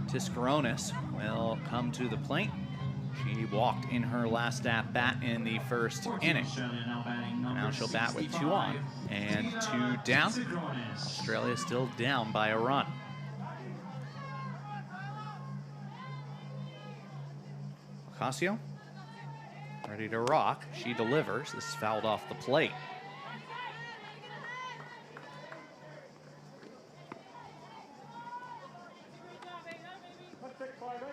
Tiscaronis will come to the plate. She walked in her last at bat in the first inning. Now she'll bat with 2 on and 2 down. Australia still down by a run. Ocasio, ready to rock. She delivers. This is fouled off the plate.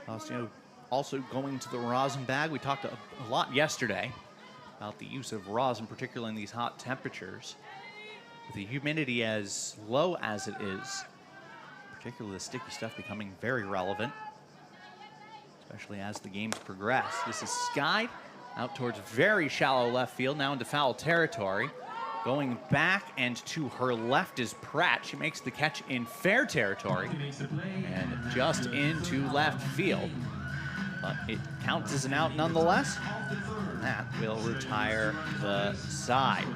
Ocasio also going to the rosin bag. We talked a lot yesterday about the use of rosin, particularly in these hot temperatures. With the humidity as low as it is, particularly the sticky stuff becoming very relevant, especially as the games progress. This is skied out towards very shallow left field, now into foul territory. Going back and to her left is Pratt. She makes the catch in fair territory and just into left field. But it counts as an out nonetheless. And that will retire the side.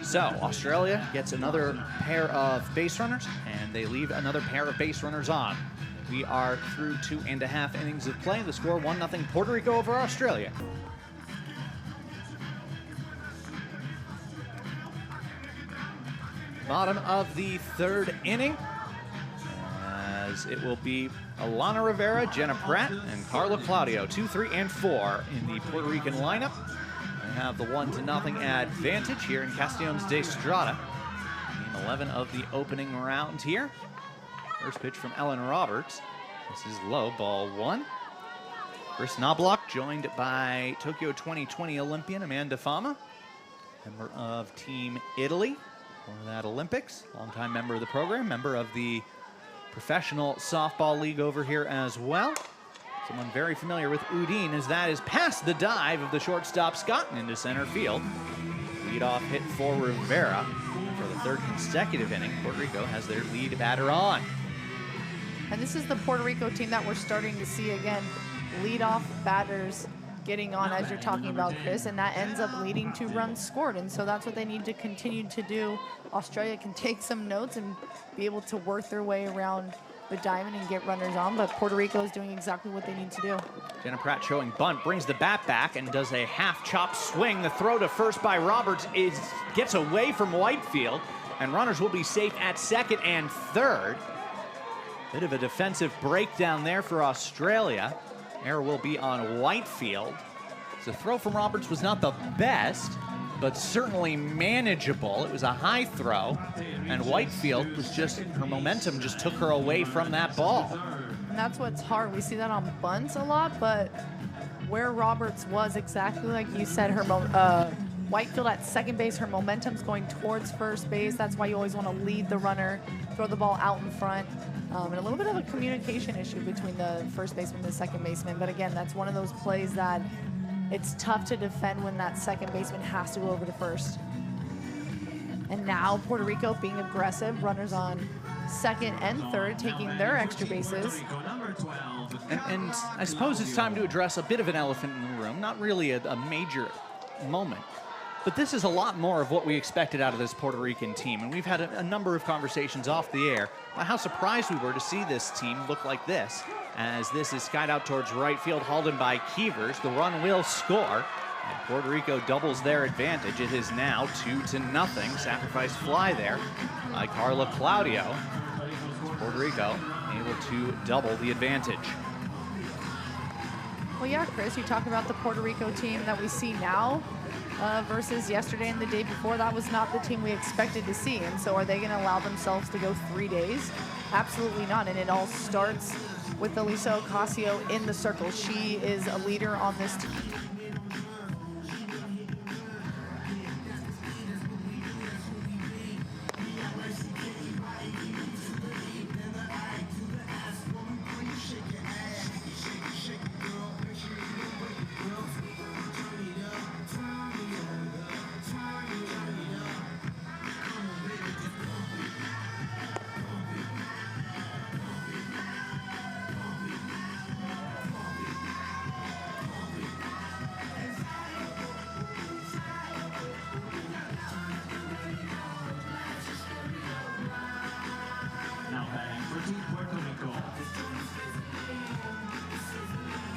So Australia gets another pair of base runners, and they leave another pair of base runners on. We are through 2.5 innings of play. The score 1-0 Puerto Rico over Australia. Bottom of the 3rd inning, as it will be Alana Rivera, Jenna Pratt, and Carla Claudio, 2, 3, and 4 in the Puerto Rican lineup. They have the 1-0 advantage here in Castellanos de Estrada. Game 11 of the opening round here. First pitch from Ellen Roberts. This is low, ball 1. Chris Knobloch, joined by Tokyo 2020 Olympian Amanda Fama, member of Team Italy for that Olympics, longtime member of the program, member of the Professional Softball League over here as well. Someone very familiar with Udine, as that is past the dive of the shortstop Scott and into center field. Leadoff hit for Rivera for the 3rd consecutive inning. Puerto Rico has their lead batter on. And this is the Puerto Rico team that we're starting to see again. Leadoff batters getting on, as you're talking about, Chris, and that ends up leading to runs scored. And so that's what they need to continue to do. Australia can take some notes and be able to work their way around the diamond and get runners on, but Puerto Rico is doing exactly what they need to do. Jenna Pratt showing bunt, brings the bat back and does a half-chop swing. The throw to first by Roberts gets away from Whitefield, and runners will be safe at 2nd and 3rd. Bit of a defensive breakdown there for Australia. Error will be on Whitefield. The throw from Roberts was not the best, but certainly manageable. It was a high throw, and Whitefield was just, her momentum just took her away from that ball. And that's what's hard. We see that on bunts a lot, but where Roberts was, exactly like you said, her Whitefield at second base, her momentum's going towards first base. That's why you always want to lead the runner, throw the ball out in front. And a little bit of a communication issue between the first baseman and the second baseman. But again, that's one of those plays that it's tough to defend when that second baseman has to go over to first. And now Puerto Rico being aggressive, runners on second and third, taking their extra bases. And I suppose it's time to address a bit of an elephant in the room, not really a major moment. But this is a lot more of what we expected out of this Puerto Rican team. And we've had a number of conversations off the air about how surprised we were to see this team look like this. As this is skied out towards right field, hauled in by Keevers. The run will score. And Puerto Rico doubles their advantage. It is now 2-0. Sacrifice fly there by Carla Claudio. Puerto Rico able to double the advantage. Well, yeah, Chris, you talk about the Puerto Rico team that we see now versus yesterday and the day before. That was not the team we expected to see. And so are they going to allow themselves to go 3 days? Absolutely not. And it all starts with Elisa Ocasio in the circle. She is a leader on this team.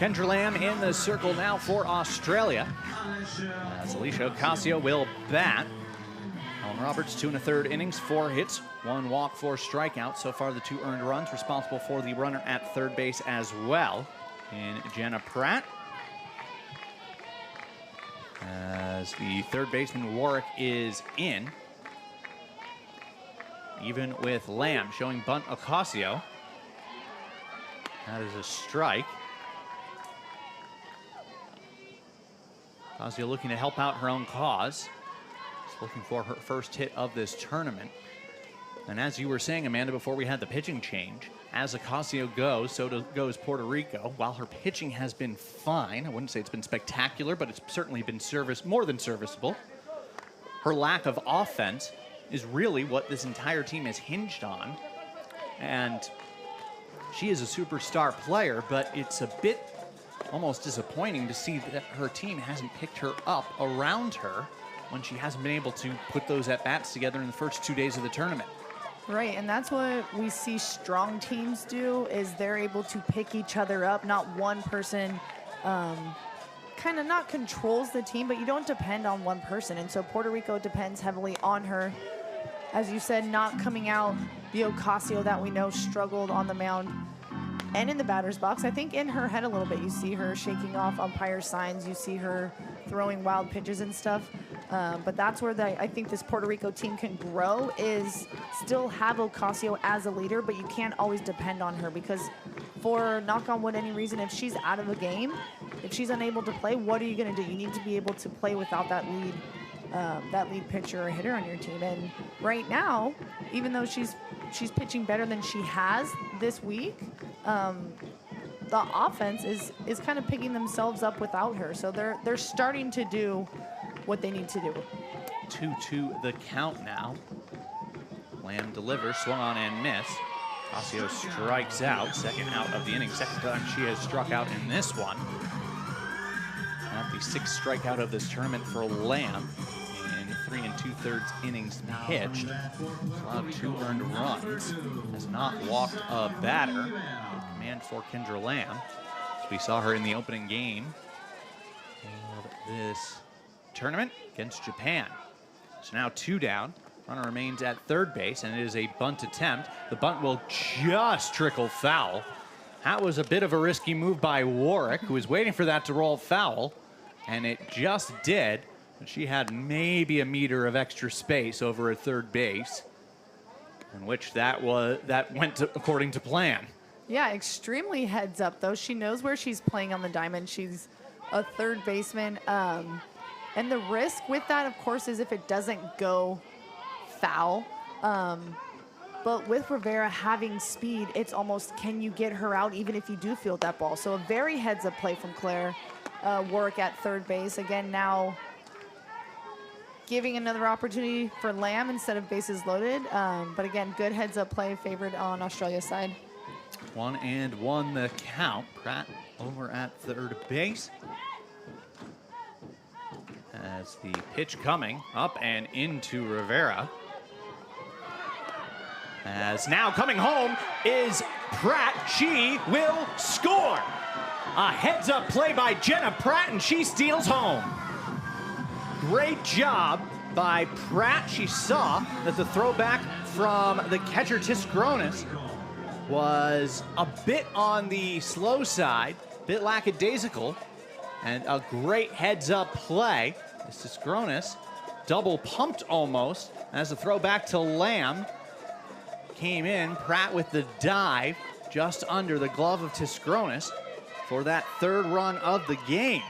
Kendra Lamb in the circle now for Australia. As Alicia Ocasio will bat. Ellen Roberts, 2 1/3 innings, 4 hits, 1 walk, 4 strikeouts. So far, the 2 earned runs, responsible for the runner at third base as well in Jenna Pratt. As the third baseman Warwick is in. Even with Lamb showing bunt Ocasio. That is a strike. Ocasio looking to help out her own cause. Just looking for her first hit of this tournament. And as you were saying, Amanda, before we had the pitching change, as Ocasio goes, so goes Puerto Rico. While her pitching has been fine, I wouldn't say it's been spectacular, but it's certainly been more than serviceable. Her lack of offense is really what this entire team is hinged on. And she is a superstar player, but it's a bit almost disappointing to see that her team hasn't picked her up around her when she hasn't been able to put those at-bats together in the first 2 days of the tournament. Right, and that's what we see strong teams do, is they're able to pick each other up. Not one person kind of not controls the team, but you don't depend on one person. And so Puerto Rico depends heavily on her. As you said, not coming out, the Ocasio that we know struggled on the mound and in the batter's box. I think in her head a little bit, you see her shaking off umpire signs, you see her throwing wild pitches and stuff. But that's where I think this Puerto Rico team can grow, is still have Ocasio as a leader, but you can't always depend on her, because for knock on wood any reason, if she's out of a game, if she's unable to play, what are you going to do? You need to be able to play without that lead pitcher or hitter on your team. And right now, even though she's pitching better than she has this week, the offense is kind of picking themselves up without her. So they're starting to do what they need to do. 2-2 the count now. Lamb delivers, swung on and missed. Ocasio strikes out, second out of the inning. Second time she has struck out in this one. At the 6th strikeout of this tournament for Lamb in 3 2/3 innings pitched. Allowed 2 earned runs. Has not walked a batter. Good command for Kendra Lamb. As we saw her in the opening game of this tournament against Japan. So now 2 down. Runner remains at third base, and it is a bunt attempt. The bunt will just trickle foul. That was a bit of a risky move by Warwick, who was waiting for that to roll foul, and it just did. But she had maybe a meter of extra space over at third base, in which that went according to plan. Yeah, extremely heads up, though. She knows where she's playing on the diamond. She's a third baseman. And the risk with that, of course, is if it doesn't go foul. But with Rivera having speed, it's almost, can you get her out even if you do field that ball? So a very heads-up play from Claire Warwick at third base. Again, now giving another opportunity for Lamb instead of bases loaded. But again, good heads-up play favored on Australia's side. 1-1 the count. Pratt over at third base. As the pitch coming up and into Rivera. As now coming home is Pratt. She will score. A heads-up play by Jenna Pratt, and she steals home. Great job by Pratt. She saw that the throwback from the catcher Tisgronis was a bit on the slow side, a bit lackadaisical, and a great heads-up play. Tisgronis double pumped almost as the throwback to Lamb came in. Pratt with the dive just under the glove of Tisgronis for that third run of the game.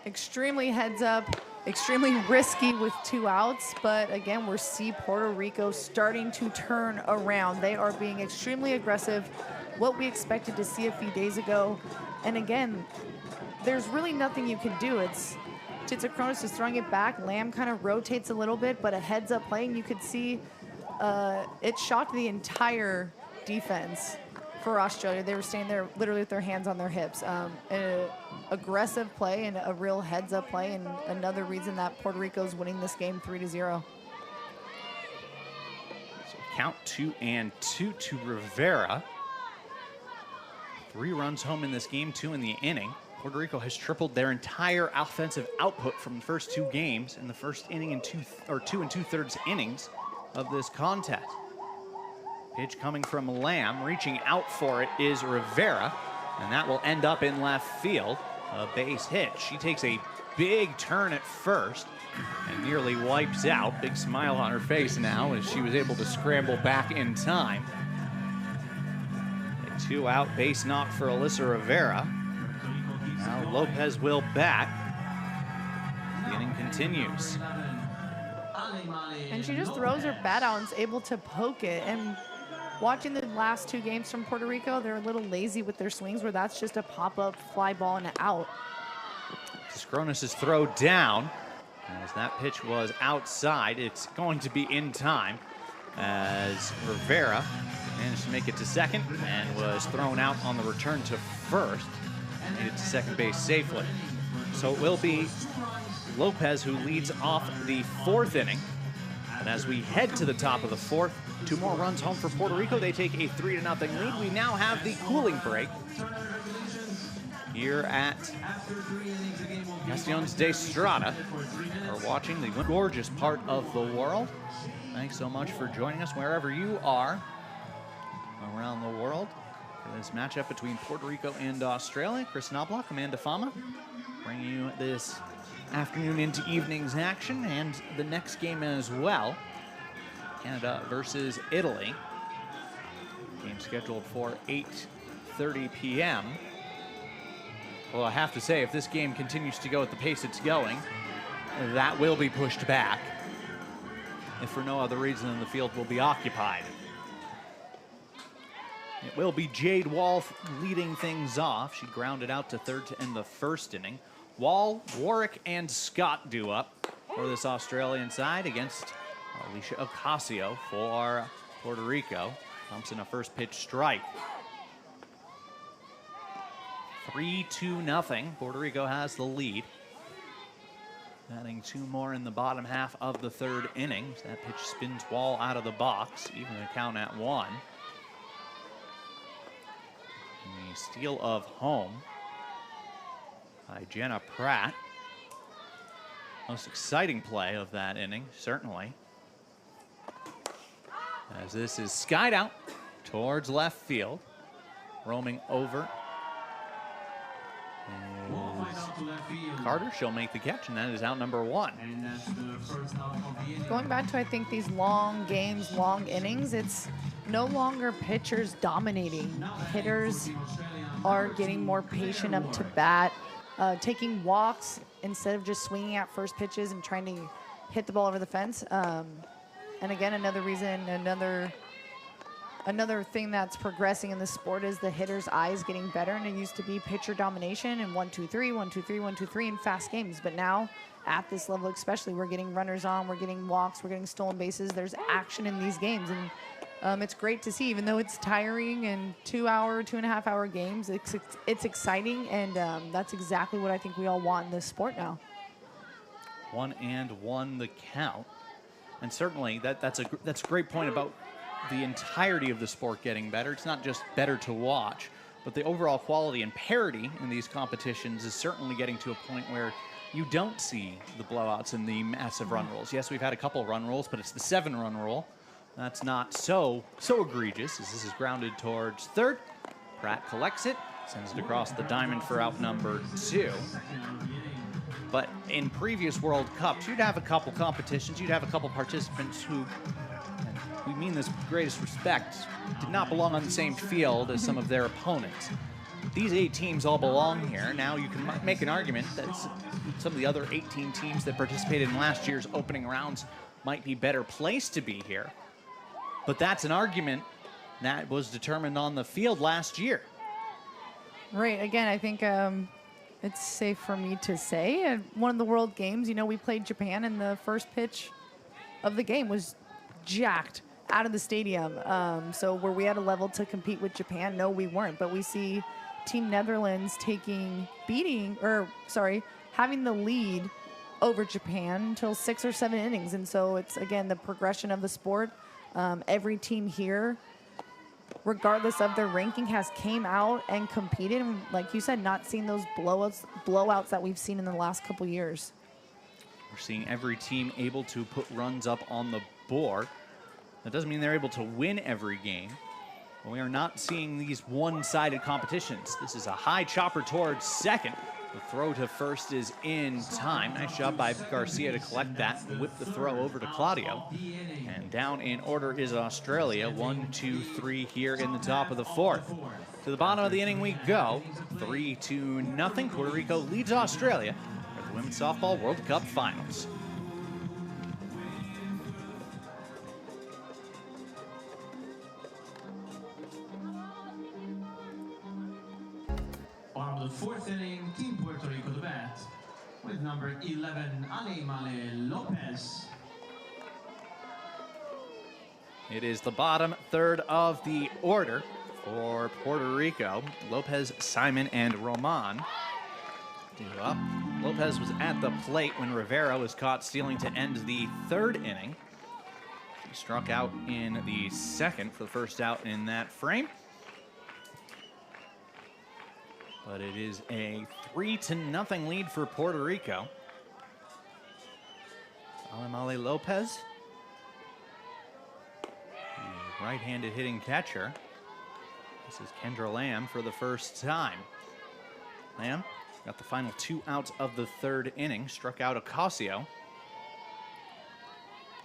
Extremely heads up, extremely risky with 2 outs, but again, we're seeing Puerto Rico starting to turn around. They are being extremely aggressive, what we expected to see a few days ago. And again, there's really nothing you can do. It's Tisgronis is throwing it back. Lamb kind of rotates a little bit, but a heads up play, and you could see it shocked the entire defense for Australia. They were staying there literally with their hands on their hips. An aggressive play and a real heads-up play, and another reason that Puerto Rico's winning this game 3-0. So count 2-2 to Rivera. 3 runs home in this game, 2 in the inning. Puerto Rico has tripled their entire offensive output from the first 2 games in the first inning and 2 2/3 innings of this contest. Pitch coming from Lamb, reaching out for it is Rivera, and that will end up in left field. A base hit. She takes a big turn at first and nearly wipes out. Big smile on her face now as she was able to scramble back in time. A 2-out base knock for Alyssa Rivera. Now Lopez will bat. The inning continues. And she just throws her bat out and is able to poke it. And watching the last 2 games from Puerto Rico, they're a little lazy with their swings where that's just a pop-up fly ball and an out. Tisgronis' throw down. As that pitch was outside, it's going to be in time as Rivera managed to make it to second and was thrown out on the return to first. Made it to second base safely. So it will be Lopez who leads off the 4th inning. And as we head to the top of the 4th, 2 more runs home for Puerto Rico. They take a 3-0 lead. We now have the cooling break here at Castellones de Estrada. We're watching the gorgeous part of the world. Thanks so much for joining us wherever you are around the world for this matchup between Puerto Rico and Australia. Chris Knobloch, Amanda Fama, bringing you this afternoon into evening's action and the next game as well. Canada versus Italy. Game scheduled for 8:30 p.m. Well, I have to say, if this game continues to go at the pace it's going, that will be pushed back. If for no other reason than the field will be occupied. It will be Jade Wall leading things off. She grounded out to third to end the 1st inning. Wall, Warwick, and Scott do up for this Australian side against Alicia Ocasio for Puerto Rico. Thompson a first pitch strike. 3-0. Puerto Rico has the lead. Adding 2 more in the bottom half of the 3rd inning. That pitch spins Wall out of the box, even the count at 1. And the steal of home by Jenna Pratt. Most exciting play of that inning, certainly. As this is skied out towards left field. Roaming over is Carter. She'll make the catch, and that is out number 1. Going back to, I think, these long games, long innings, it's no longer pitchers dominating. Hitters are getting more patient up to bat, taking walks instead of just swinging at first pitches and trying to hit the ball over the fence. And again, another reason, another Another thing that's progressing in the sport is the hitter's eye is getting better, and it used to be pitcher domination and 1-2-3, 1-2-3, 1-2-3 in fast games. But now, at this level especially, we're getting runners on, we're getting walks, we're getting stolen bases. There's action in these games, and it's great to see. Even though it's tiring and 2.5 hour games, it's exciting, and that's exactly what I think we all want in this sport now. 1-1 the count, and certainly that's a great point about the entirety of the sport getting better. It's not just better to watch, but the overall quality and parity in these competitions is certainly getting to a point where you don't see the blowouts and the massive run rules. Yes, we've had a couple run rules, but it's the 7-run rule. That's not so egregious, as this is grounded towards third. Pratt collects it, sends it across the diamond for out number 2. But in previous World Cups, you'd have a couple competitions, you'd have a couple participants who, we mean this with greatest respect, did not belong on the same field as some of their opponents. These 8 teams all belong here. Now you can make an argument that some of the other 18 teams that participated in last year's opening rounds might be better placed to be here. But that's an argument that was determined on the field last year. Right. Again, I think it's safe for me to say, at one of the World Games, you know, we played Japan, and the first pitch of the game was jacked out of the stadium. So were we at a level to compete with Japan? No, we weren't. But we see Team Netherlands having the lead over Japan until 6 or 7 innings. And so it's, again, the progression of the sport. Every team here, regardless of their ranking, has came out and competed. And like you said, not seeing those blowouts that we've seen in the last couple years. We're seeing every team able to put runs up on the board. That doesn't mean they're able to win every game. But we are not seeing these one-sided competitions. This is a high chopper towards second. The throw to first is in time. Nice job by Garcia to collect that and whip the throw over to Claudio. And down in order is Australia. 1, 2, 3 here in the top of the 4th. To the bottom of the inning we go. 3-0. Puerto Rico leads Australia for the Women's Softball World Cup Finals. Bottom of the 4th inning, Team Puerto Rico to bat with number 11, Ale Lopez. It is the bottom third of the order for Puerto Rico. Lopez, Simon, and Roman due up. Lopez was at the plate when Rivera was caught stealing to end the 3rd inning. He struck out in the 2nd for the first out in that frame. But it is a 3-0 lead for Puerto Rico. Ale Lopez, the right-handed hitting catcher. This is Kendra Lamb for the first time. Lamb got the final 2 outs of the 3rd inning, struck out Ocasio.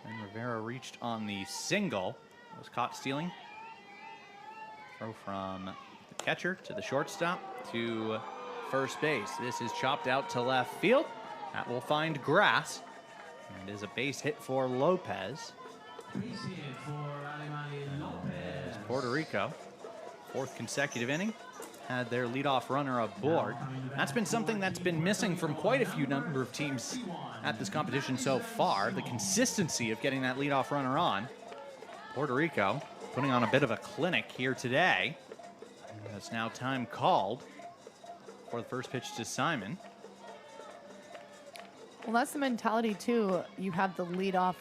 And Rivera reached on the single, was caught stealing. Throw from the catcher to the shortstop to first base. This is chopped out to left field. That will find grass. And is a base hit for Lopez. Base hit for Ale Lopez. Puerto Rico, 4th consecutive inning, had their leadoff runner aboard. That's been something that's been missing from quite a few number of teams at this competition so far, the consistency of getting that leadoff runner on. Puerto Rico putting on a bit of a clinic here today. It's now time called for the first pitch to Simon. Well, that's the mentality, too. You have the leadoff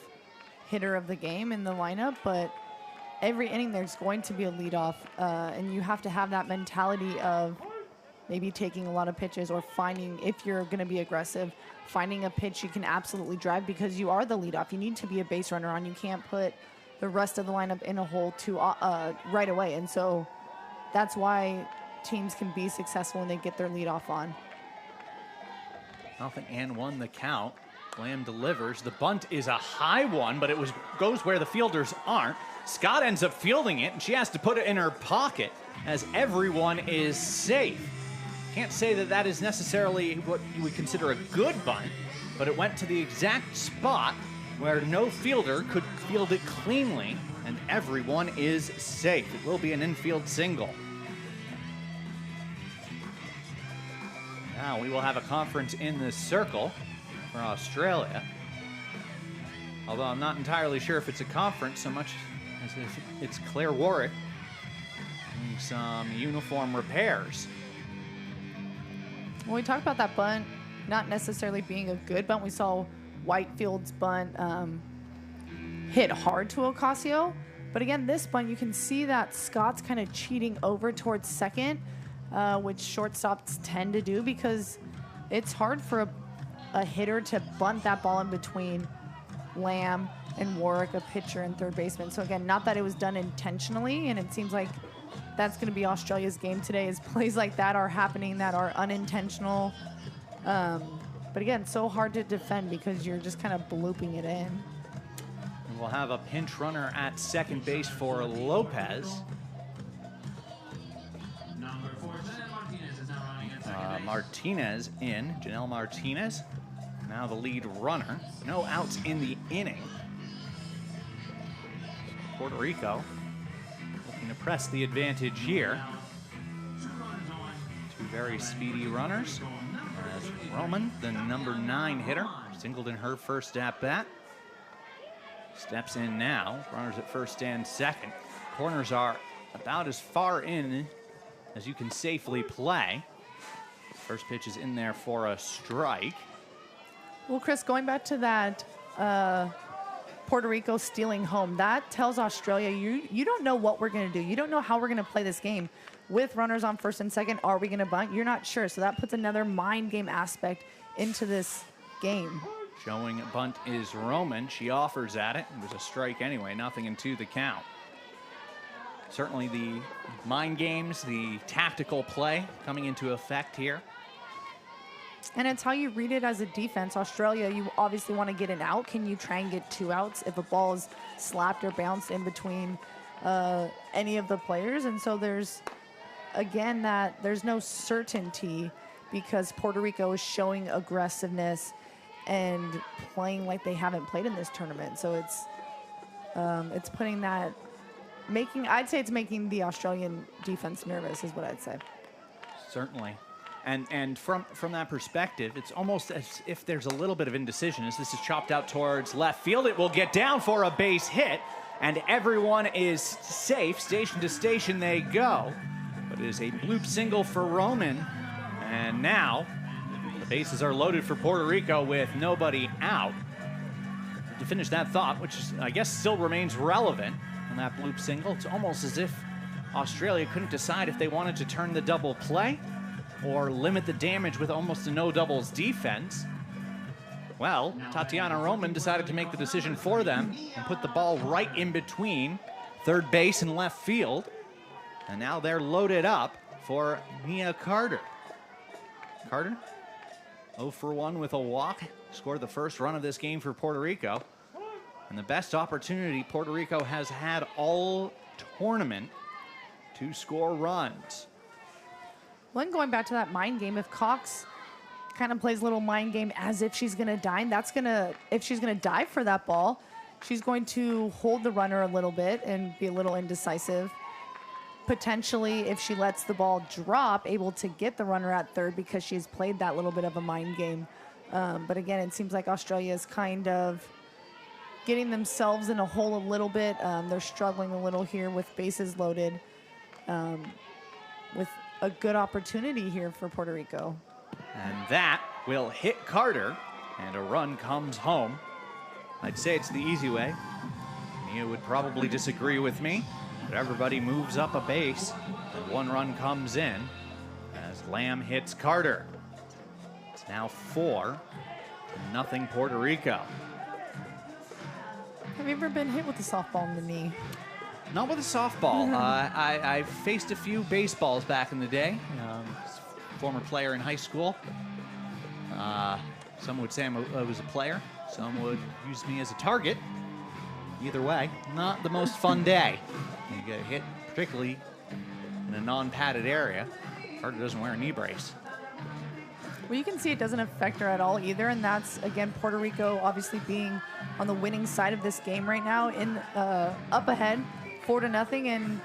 hitter of the game in the lineup, but every inning there's going to be a leadoff, and you have to have that mentality of maybe taking a lot of pitches or finding, if you're going to be aggressive, finding a pitch you can absolutely drive because you are the leadoff. You need to be a base runner on. You can't put the rest of the lineup in a hole right away, and so that's why teams can be successful when they get their leadoff on. 0-1 the count. Lamb delivers. The bunt is a high one, but it goes where the fielders aren't. Scott ends up fielding it, and she has to put it in her pocket as everyone is safe. Can't say that that is necessarily what you would consider a good bunt, but it went to the exact spot where no fielder could field it cleanly, and everyone is safe. It will be an infield single. Now we will have a conference in the circle for Australia. Although I'm not entirely sure if it's a conference so much as if it's Claire Warwick doing some uniform repairs. When we talked about that bunt not necessarily being a good bunt, we saw Whitefield's bunt hit hard to Ocasio. But again, this bunt, you can see that Scott's kind of cheating over towards second, which shortstops tend to do because it's hard for a hitter to bunt that ball in between Lamb and Warwick, a pitcher and third baseman. So again, not that it was done intentionally, and it seems like that's going to be Australia's game today, is plays like that are happening that are unintentional. But again, so hard to defend because you're just kind of blooping it in. And we'll have a pinch runner at second base for Lopez. Number 4, Janelle Martinez is now running at second base. Martinez in, Janelle Martinez, now the lead runner. No outs in the inning. Puerto Rico looking to press the advantage here. Two very speedy runners. As Roman, the number 9 hitter, singled in her first at bat. Steps in now. Runners at first and second. Corners are about as far in as you can safely play. First pitch is in there for a strike. Well, Chris, going back to that Puerto Rico stealing home, that tells Australia, you don't know what we're going to do. You don't know how we're going to play this game. With runners on first and second, are we going to bunt? You're not sure. So that puts another mind game aspect into this game. Showing bunt is Roman. She offers at it. It was a strike anyway, 0-2 the count. Certainly the mind games, the tactical play coming into effect here. And it's how you read it as a defense. Australia, you obviously want to get an out. Can you try and get 2 outs if a ball is slapped or bounced in between any of the players? And so there's, again, that there's no certainty because Puerto Rico is showing aggressiveness and playing like they haven't played in this tournament. So it's putting that, I'd say it's making the Australian defense nervous is what I'd say. Certainly. And from that perspective, it's almost as if there's a little bit of indecision as this is chopped out towards left field. It will get down for a base hit, and everyone is safe. Station to station they go. But it is a bloop single for Roman, and now the bases are loaded for Puerto Rico with nobody out. To finish that thought, which I guess still remains relevant on that bloop single, it's almost as if Australia couldn't decide if they wanted to turn the double play or limit the damage with almost a no doubles defense. Well, Tatiana Roman decided to make the decision for them and put the ball right in between third base and left field. And now they're loaded up for Mia Carter. Carter, 0 for 1 with a walk, scored the first run of this game for Puerto Rico. And the best opportunity Puerto Rico has had all tournament to score runs. Well, going back to that mind game, if Cox kind of plays a little mind game as if she's going to dive, if she's going to dive for that ball, she's going to hold the runner a little bit and be a little indecisive. Potentially, if she lets the ball drop, able to get the runner at third because she's played that little bit of a mind game. But again, it seems like Australia is kind of getting themselves in a hole a little bit. They're struggling a little here with bases loaded, with a good opportunity here for Puerto Rico. And that will hit Carter, and a run comes home. I'd say it's the easy way. Mia would probably disagree with me, but everybody moves up a base, and 1 run comes in as Lamb hits Carter. It's now 4-0 Puerto Rico. Have you ever been hit with a softball in the knee? Not with a softball. I faced a few baseballs back in the day. Former player in high school. Some would say I was a player. Some would use me as a target. Either way, not the most fun day. You get hit, particularly in a non-padded area. Carter doesn't wear a knee brace. Well, you can see it doesn't affect her at all either, and that's, again, Puerto Rico obviously being on the winning side of this game right now, in up ahead, 4-0, and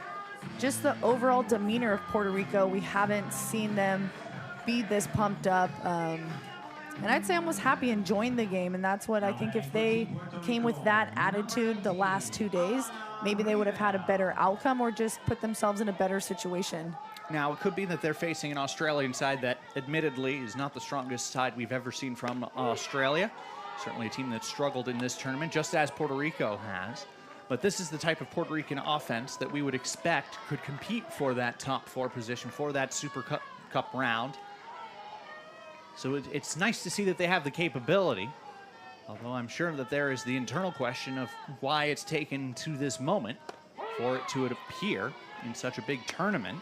just the overall demeanor of Puerto Rico, we haven't seen them be this pumped up. And I'd say almost happy enjoying the game, and that's what I think if they came with that attitude the last 2 days, maybe they would have had a better outcome or just put themselves in a better situation. Now, it could be that they're facing an Australian side that admittedly is not the strongest side we've ever seen from Australia. Certainly a team that struggled in this tournament, just as Puerto Rico has. But this is the type of Puerto Rican offense that we would expect could compete for that top 4 position, for that Super Cup round. So it's nice to see that they have the capability, although I'm sure that there is the internal question of why it's taken to this moment for it to appear in such a big tournament.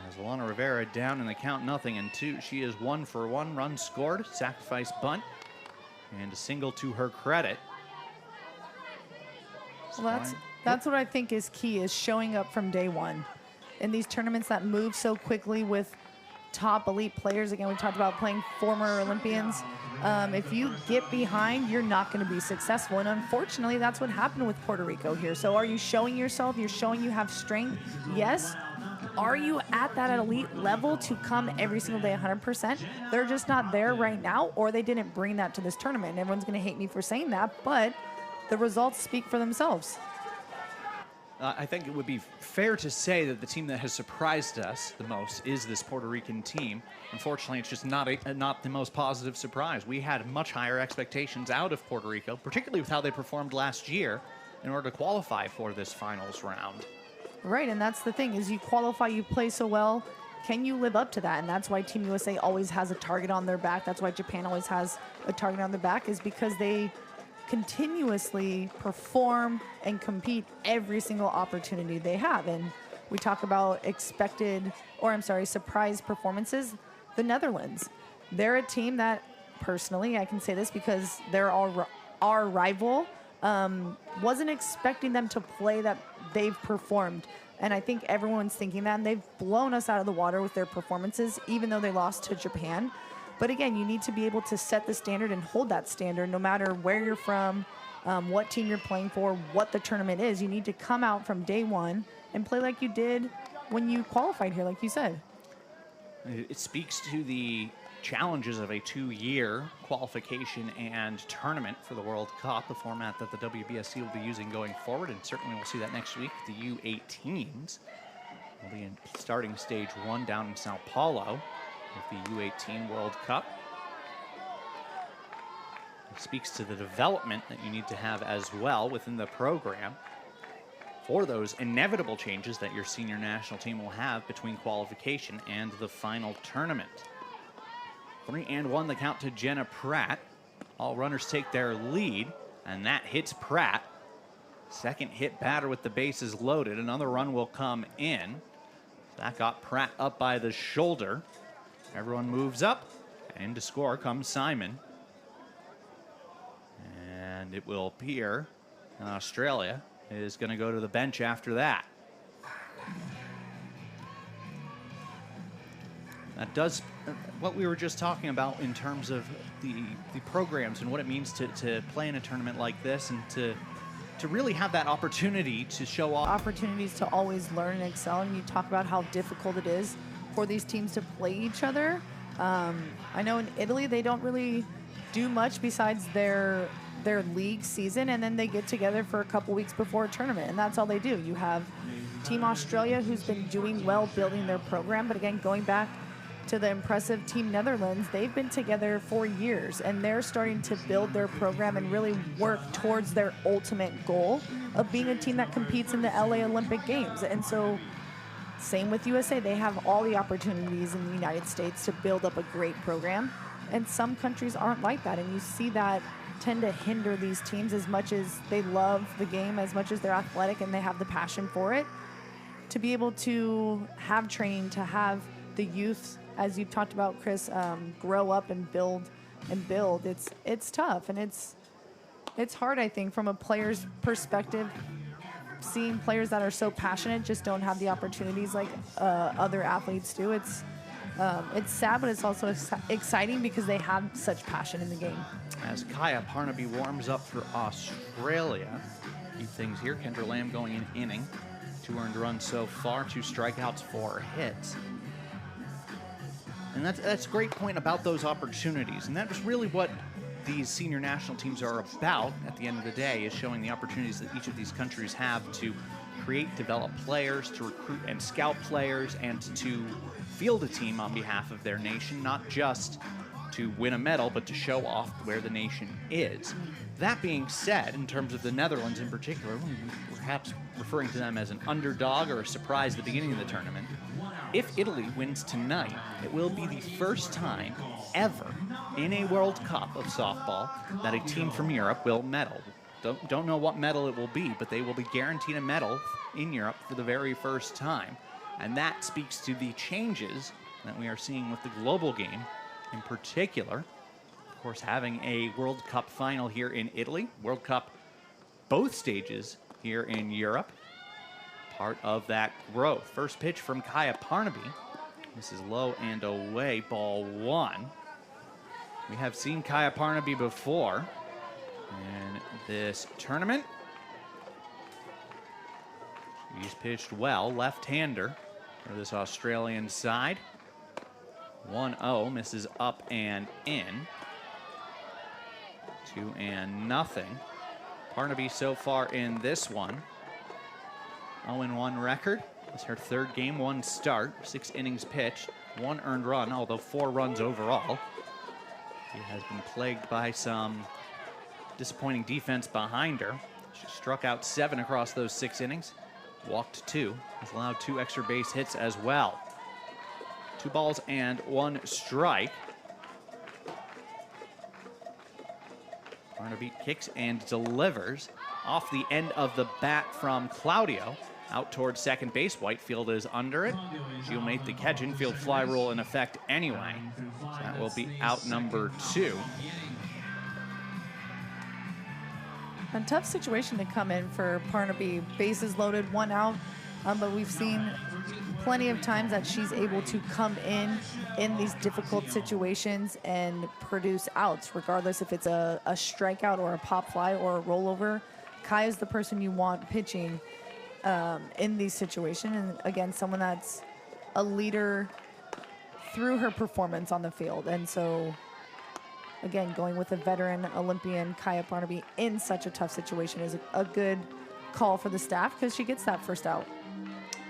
As Alana Rivera down in the count 0-2. She is 1 for 1, runs scored, sacrifice bunt, and a single to her credit. Well, that's what I think is key, is showing up from day one. In these tournaments that move so quickly with top elite players, again, we talked about playing former Olympians. If you get behind, you're not going to be successful. And unfortunately, that's what happened with Puerto Rico here. So are you showing yourself? You're showing you have strength? Yes. Are you at that elite level to come every single day 100%? They're just not there right now, or they didn't bring that to this tournament. And everyone's going to hate me for saying that, but the results speak for themselves. I think it would be fair to say that the team that has surprised us the most is this Puerto Rican team. Unfortunately, it's just not the most positive surprise. We had much higher expectations out of Puerto Rico, particularly with how they performed last year in order to qualify for this finals round. Right, and that's the thing, is you qualify, you play so well. Can you live up to that? And that's why Team USA always has a target on their back. That's why Japan always has a target on their back, is because they continuously perform and compete every single opportunity they have. And we talk about surprise performances. The Netherlands, they're a team that, personally, I can say this because they're our rival, wasn't expecting them to play that they've performed. And I think everyone's thinking that, and they've blown us out of the water with their performances, even though they lost to Japan. But again, you need to be able to set the standard and hold that standard no matter where you're from, what team you're playing for, what the tournament is. You need to come out from day one and play like you did when you qualified here, like you said. It speaks to the challenges of a 2-year qualification and tournament for the World Cup, the format that the WBSC will be using going forward, and certainly we'll see that next week. The U18s will be in starting stage 1 down in Sao Paulo with the U18 World Cup. It speaks to the development that you need to have as well within the program for those inevitable changes that your senior national team will have between qualification and the final tournament. 3-1 the count to Jenna Pratt. All runners take their lead, and that hits Pratt. Second hit batter with the bases loaded. Another run will come in. That got Pratt up by the shoulder. Everyone moves up, and to score comes Simon. And it will appear Australia is going to go to the bench after that. That does what we were just talking about in terms of the programs and what it means to play in a tournament like this, and to really have that opportunity to show off. Opportunities to always learn and excel, and you talk about how difficult it is for these teams to play each other. I know in Italy they don't really do much besides their league season, and then they get together for a couple weeks before a tournament, and that's all they do. You have Team Australia, who's been doing well building their program, but again, going back to the impressive Team Netherlands, they've been together for years, and they're starting to build their program and really work towards their ultimate goal of being a team that competes in the LA Olympic Games. And so same with USA, they have all the opportunities in the United States to build up a great program, and some countries aren't like that, and you see that tend to hinder these teams. As much as they love the game, as much as they're athletic and they have the passion for it, to be able to have training, to have the youth, as you talked about, Chris, grow up and build, it's tough, and it's hard, I think, from a player's perspective. Seeing players that are so passionate just don't have the opportunities like other athletes do. It's sad, but it's also exciting because they have such passion in the game. as Kaya Parnaby warms up for Australia. Keep things here. Kendra Lamb going in inning. 2 earned runs so far, 2 strikeouts, 4 hits. And that's a great point about those opportunities. And that's really what these senior national teams are about at the end of the day, is showing the opportunities that each of these countries have to create, develop players, to recruit and scout players, and to field a team on behalf of their nation, not just to win a medal, but to show off where the nation is. That being said, in terms of the Netherlands in particular, perhaps referring to them as an underdog or a surprise at the beginning of the tournament, if Italy wins tonight, it will be the first time ever in a World Cup of softball that a team from Europe will medal. Don't know what medal it will be, but they will be guaranteed a medal in Europe for the very first time. And that speaks to the changes that we are seeing with the global game in particular. Of course, having a World Cup final here in Italy, World Cup both stages here in Europe, part of that growth. First pitch from Kaya Parnaby. This is low and away, ball 1. We have seen Kaya Parnaby before in this tournament. He's pitched well, left-hander for this Australian side. 1-0, misses up and in. 2-0. Parnaby so far in this one, 0-1 record. It's her 3rd game, 1 start, 6 innings pitched, 1 earned run, although 4 runs overall. She has been plagued by some disappointing defense behind her. She struck out 7 across those 6 innings, walked 2, has allowed 2 extra base hits as well. 2 balls and 1 strike. Parnaby kicks and delivers off the end of the bat from Claudio. Out towards second base. Whitefield is under it. She'll make the catch. Infield fly rule in effect anyway. So that will be out number 2. A tough situation to come in for Parnaby. Bases loaded, 1 out. But we've seen plenty of times that she's able to come in these difficult situations and produce outs, regardless if it's a strikeout or a pop fly or a rollover. Kaya's the person you want pitching in these situations, and again, someone that's a leader through her performance on the field. And so, again, going with a veteran Olympian, Kaya Parnaby, in such a tough situation is a good call for the staff, because she gets that first out.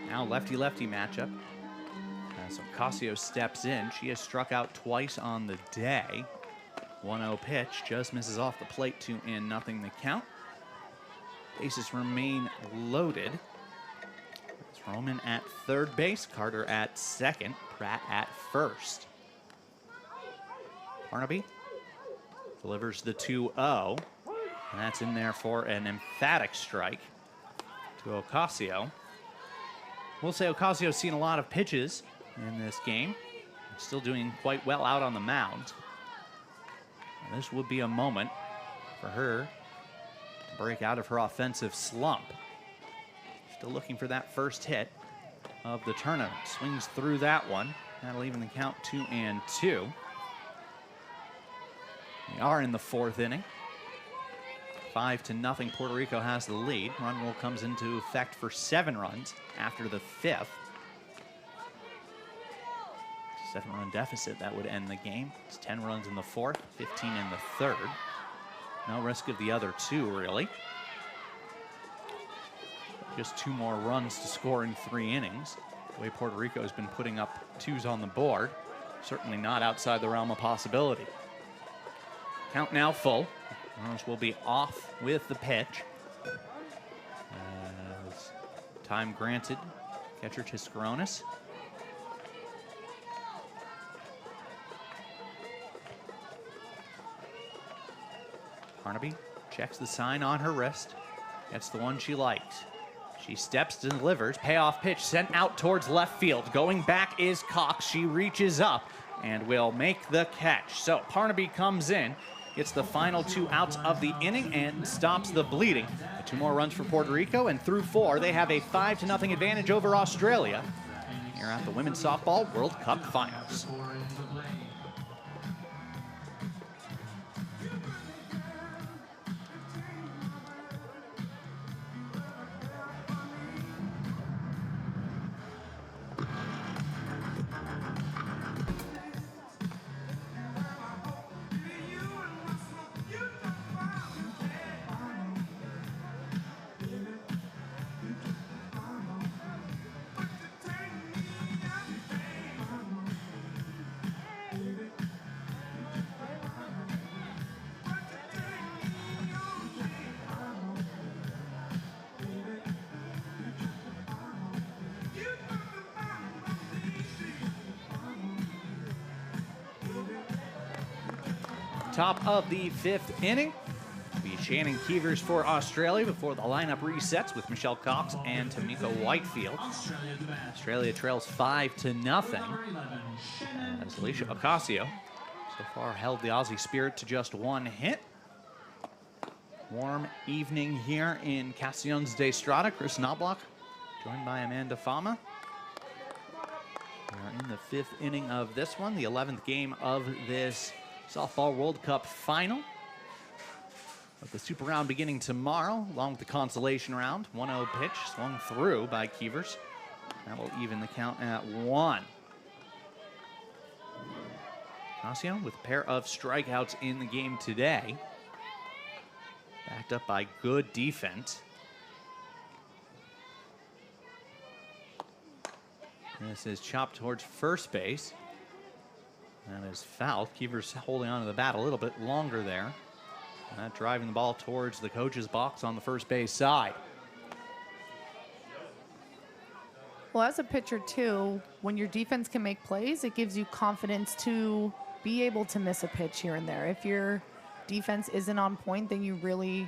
Now lefty-lefty matchup. So Casio steps in. She has struck out twice on the day. 1-0 pitch, just misses off the plate, 2-0 the count. Bases remain loaded. It's Roman at 3rd base, Carter at 2nd, Pratt at 1st. Parnaby delivers the 2-0, and that's in there for an emphatic strike to Ocasio. We'll say Ocasio's seen a lot of pitches in this game. Still doing quite well out on the mound. And this would be a moment for her to break out of her offensive slump. Still looking for that first hit of the tournament. Swings through that one. That'll even the count 2-2. We are in the 4th inning. 5-0, Puerto Rico has the lead. Run rule comes into effect for 7 runs after the 5th. 7-run deficit, that would end the game. It's 10 runs in the 4th, 15 in the 3rd. No risk of the other 2, really. Just 2 more runs to score in 3 innings. The way Puerto Rico has been putting up 2s on the board, certainly not outside the realm of possibility. Count now full. Runners will be off with the pitch. As time granted, catcher Tiscaronis. Parnaby checks the sign on her wrist. Gets the one she likes. She steps and delivers. Payoff pitch sent out towards left field. Going back is Cox. She reaches up and will make the catch. So Parnaby comes in, gets the final 2 outs of the inning, and stops the bleeding. 2 more runs for Puerto Rico, and through 4, they have a 5-0 advantage over Australia here at the Women's Softball World Cup Finals. Top of the 5th inning. It'll be Shannon Keevers for Australia before the lineup resets with Michelle Cox and Tamika Whitefield. Australia trails 5-0 as Alicia Ocasio so far held the Aussie Spirit to just 1 hit. Warm evening here in Castellones de Estrada. Chris Knobloch joined by Amanda Fama. We are in the 5th inning of this one, the 11th game of this Softball World Cup final. With the Super Round beginning tomorrow, along with the consolation round. 1-0 pitch swung through by Keevers. That will even the count at 1. Ocasio with a pair of strikeouts in the game today. Backed up by good defense. This is chopped towards first base. That is foul. Keevers holding onto the bat a little bit longer there. Not driving the ball towards the coach's box on the first base side. Well, as a pitcher, too, when your defense can make plays, it gives you confidence to be able to miss a pitch here and there. If your defense isn't on point, then you really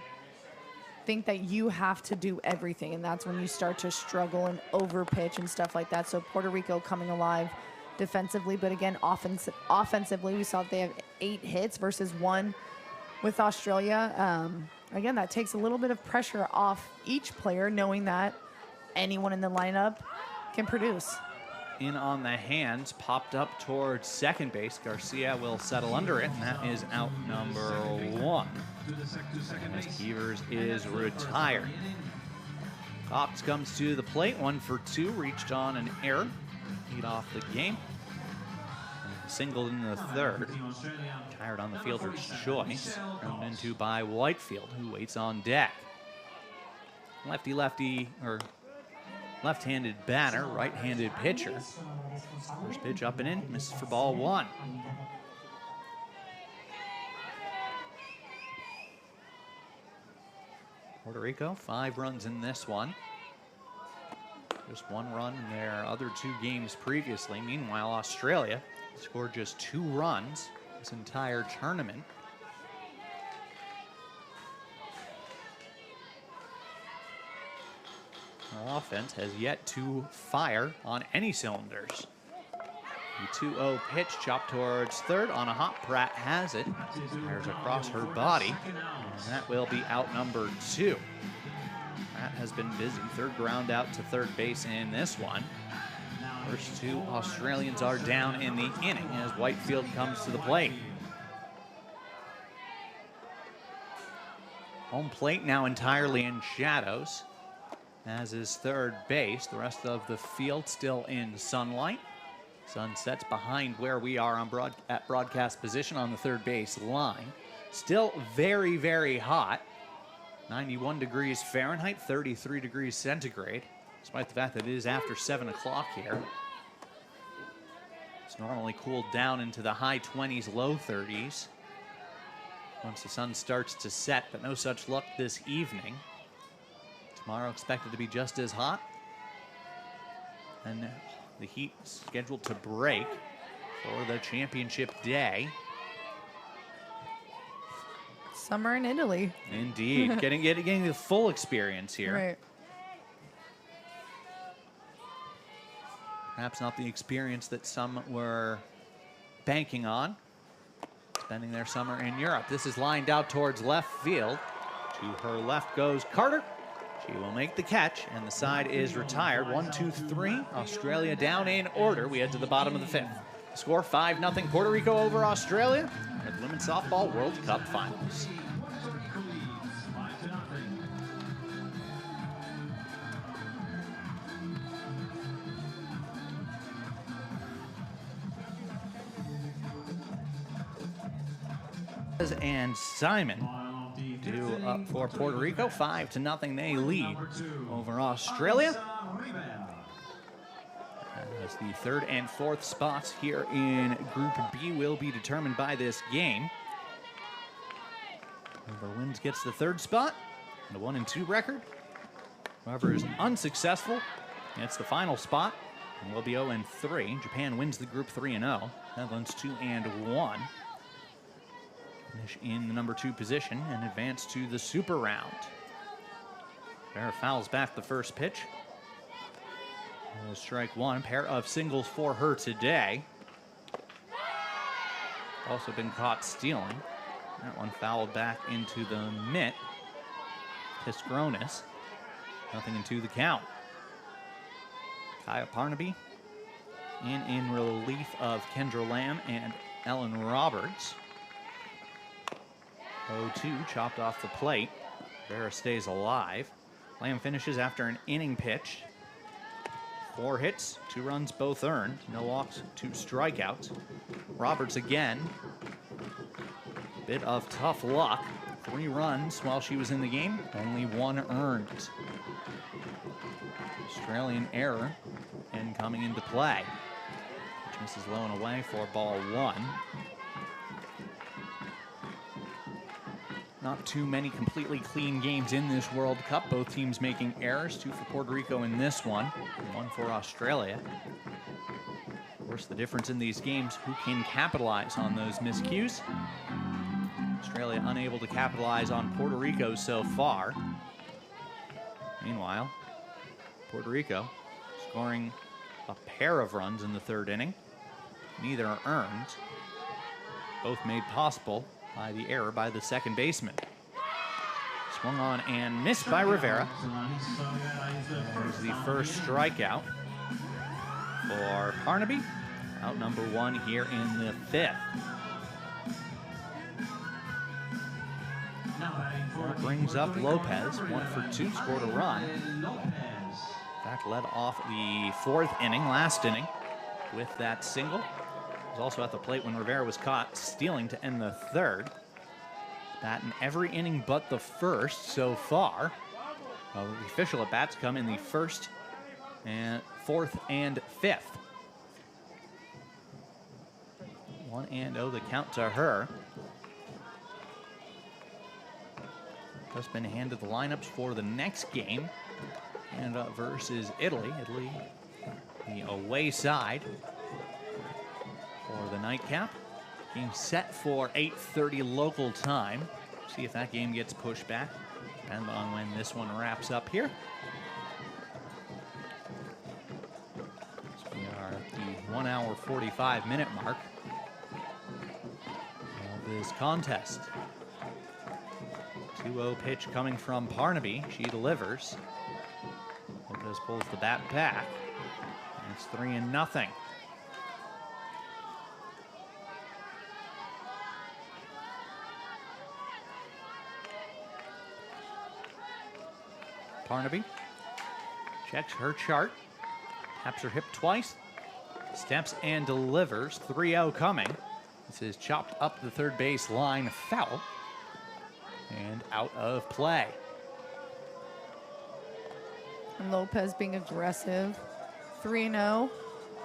think that you have to do everything, and that's when you start to struggle and overpitch and stuff like that. So Puerto Rico coming alive defensively, but again, offensively, we saw that they have 8 hits versus 1 with Australia. Again, that takes a little bit of pressure off each player, knowing that anyone in the lineup can produce. In on the hands, popped up towards second base. Garcia will settle under it, and that is out number 1. As Keevers is retired. Cox comes to the plate, 1 for 2, reached on an error. Lead off the game. Singled in the 3rd. Tired on the fielder's choice. Thrown into by Whitefield, who waits on deck. Lefty, or left-handed batter, right-handed pitcher. First pitch up and in, misses for ball 1. Puerto Rico, 5 runs in this one. Just 1 run in their other 2 games previously. Meanwhile, Australia scored just 2 runs this entire tournament. Our offense has yet to fire on any cylinders. The 2-0 pitch chopped towards third on a hop. Pratt has it. Fires across her body. And that will be out number 2. Pratt has been busy. Third ground out to third base in this one. First 2 Australians are down in the inning as Whitefield comes to the plate. Home plate now entirely in shadows, as is third base. The rest of the field still in sunlight. Sun sets behind where we are on at broadcast position on the third base line. Still very, very hot. 91 degrees Fahrenheit, 33 degrees centigrade, despite the fact that it is after 7 o'clock here. It's normally cooled down into the high 20s, low 30s once the sun starts to set, but no such luck this evening. Tomorrow expected to be just as hot. And the heat scheduled to break for the championship day. Summer in Italy. Indeed. getting the full experience here. Right. Perhaps not the experience that some were banking on, spending their summer in Europe. This is lined out towards left field. To her left goes Carter. She will make the catch, and the side is retired. 1, 2, 3. Australia down in order. We head to the bottom of the 5th. Score 5-0 Puerto Rico over Australia at the Women's Softball World Cup Finals. And Simon due up for Puerto Rico. 5-0 they lead over Australia. As the 3rd and 4th spots here in Group B will be determined by this game. Whoever wins gets the 3rd spot and a 1-2 record. Whoever is unsuccessful gets the final spot and will be 0-3. Japan wins the Group 3-0. Netherlands 2-1. finish in the number 2 position and advance to the super round. Rivera fouls back the first pitch. Strike one, a pair of singles for her today. Also been caught stealing. That one fouled back into the mitt. Piscronis. Nothing into the count. Kaya Parnaby in relief of Kendra Lamb and Ellen Roberts. 0-2 chopped off the plate. Rivera stays alive. Lamb finishes after an inning pitch. 4 hits, 2 runs, both earned. No walks, 2 strikeouts. Roberts again. Bit of tough luck. 3 runs while she was in the game, only 1 earned. Australian error and coming into play. Which misses low and away for ball 1. Not too many completely clean games in this World Cup. Both teams making errors. 2 for Puerto Rico in this one. 1 for Australia. Of course, the difference in these games, who can capitalize on those miscues? Australia unable to capitalize on Puerto Rico so far. Meanwhile, Puerto Rico scoring a pair of runs in the 3rd inning. Neither are earned. Both made possible by the error by the second baseman. Swung on and missed by Rivera. There's the first strikeout for Parnaby. Out number 1 here in the 5th. That brings up Lopez. 1 for 2, scored a run. In fact, led off the 4th inning, last inning, with that single. Was also at the plate when Rivera was caught stealing to end the 3rd. Bat in every inning but the 1st so far. The official at bats come in the 1st and 4th and 5th. 1-0 the count to her. Just been handed the lineups for the next game. Canada versus Italy. Italy, the away side for the nightcap. Game set for 8:30 local time. See if that game gets pushed back. Depends on when this one wraps up here. So we are at the 1 hour 45 minute mark of this contest. 2-0 pitch coming from Parnaby. She delivers. Lopez pulls the bat back. And it's 3-0. Parnaby checks her chart, taps her hip twice, steps and delivers. 3-0 coming. This is chopped up the 3rd base line, foul, and out of play. And Lopez being aggressive. 3-0,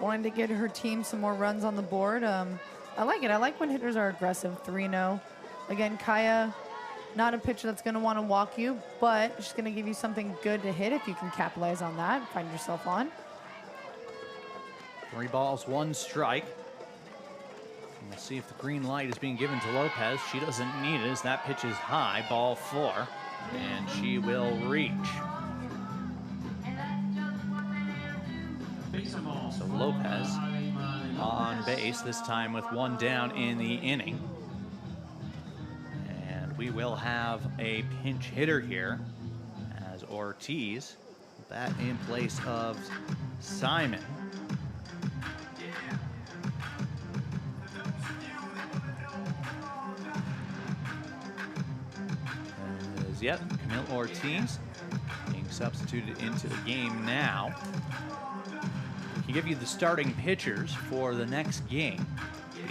wanting to get her team some more runs on the board. I like it. I like when hitters are aggressive. 3-0. Again, Kaya, not a pitcher that's going to want to walk you, but she's going to give you something good to hit if you can capitalize on that, find yourself on. 3 balls, 1 strike. And we'll see if the green light is being given to Lopez. She doesn't need it as that pitch is high, ball 4, and she will reach. So Lopez on base, this time with 1 down in the inning. We will have a pinch hitter here as Ortiz, bat in place of Simon. As yet, Camille Ortiz being substituted into the game now. We can give you the starting pitchers for the next game.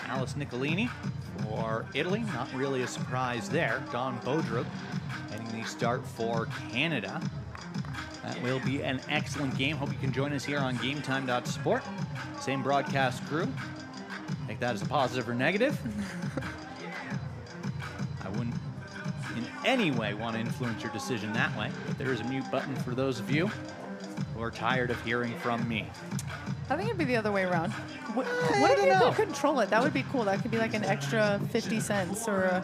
Alice Nicolini for Italy, not really a surprise there. Dawn Bodrup getting the start for Canada. That will be an excellent game. Hope you can join us here on GameTime.Sport. Same broadcast crew. Take that as a positive or negative. I wouldn't in any way want to influence your decision that way, but there is a mute button for those of you who are tired of hearing from me. I think it'd be the other way around. What I if don't you know. could control it? That would be cool. That could be like an extra 50 cents or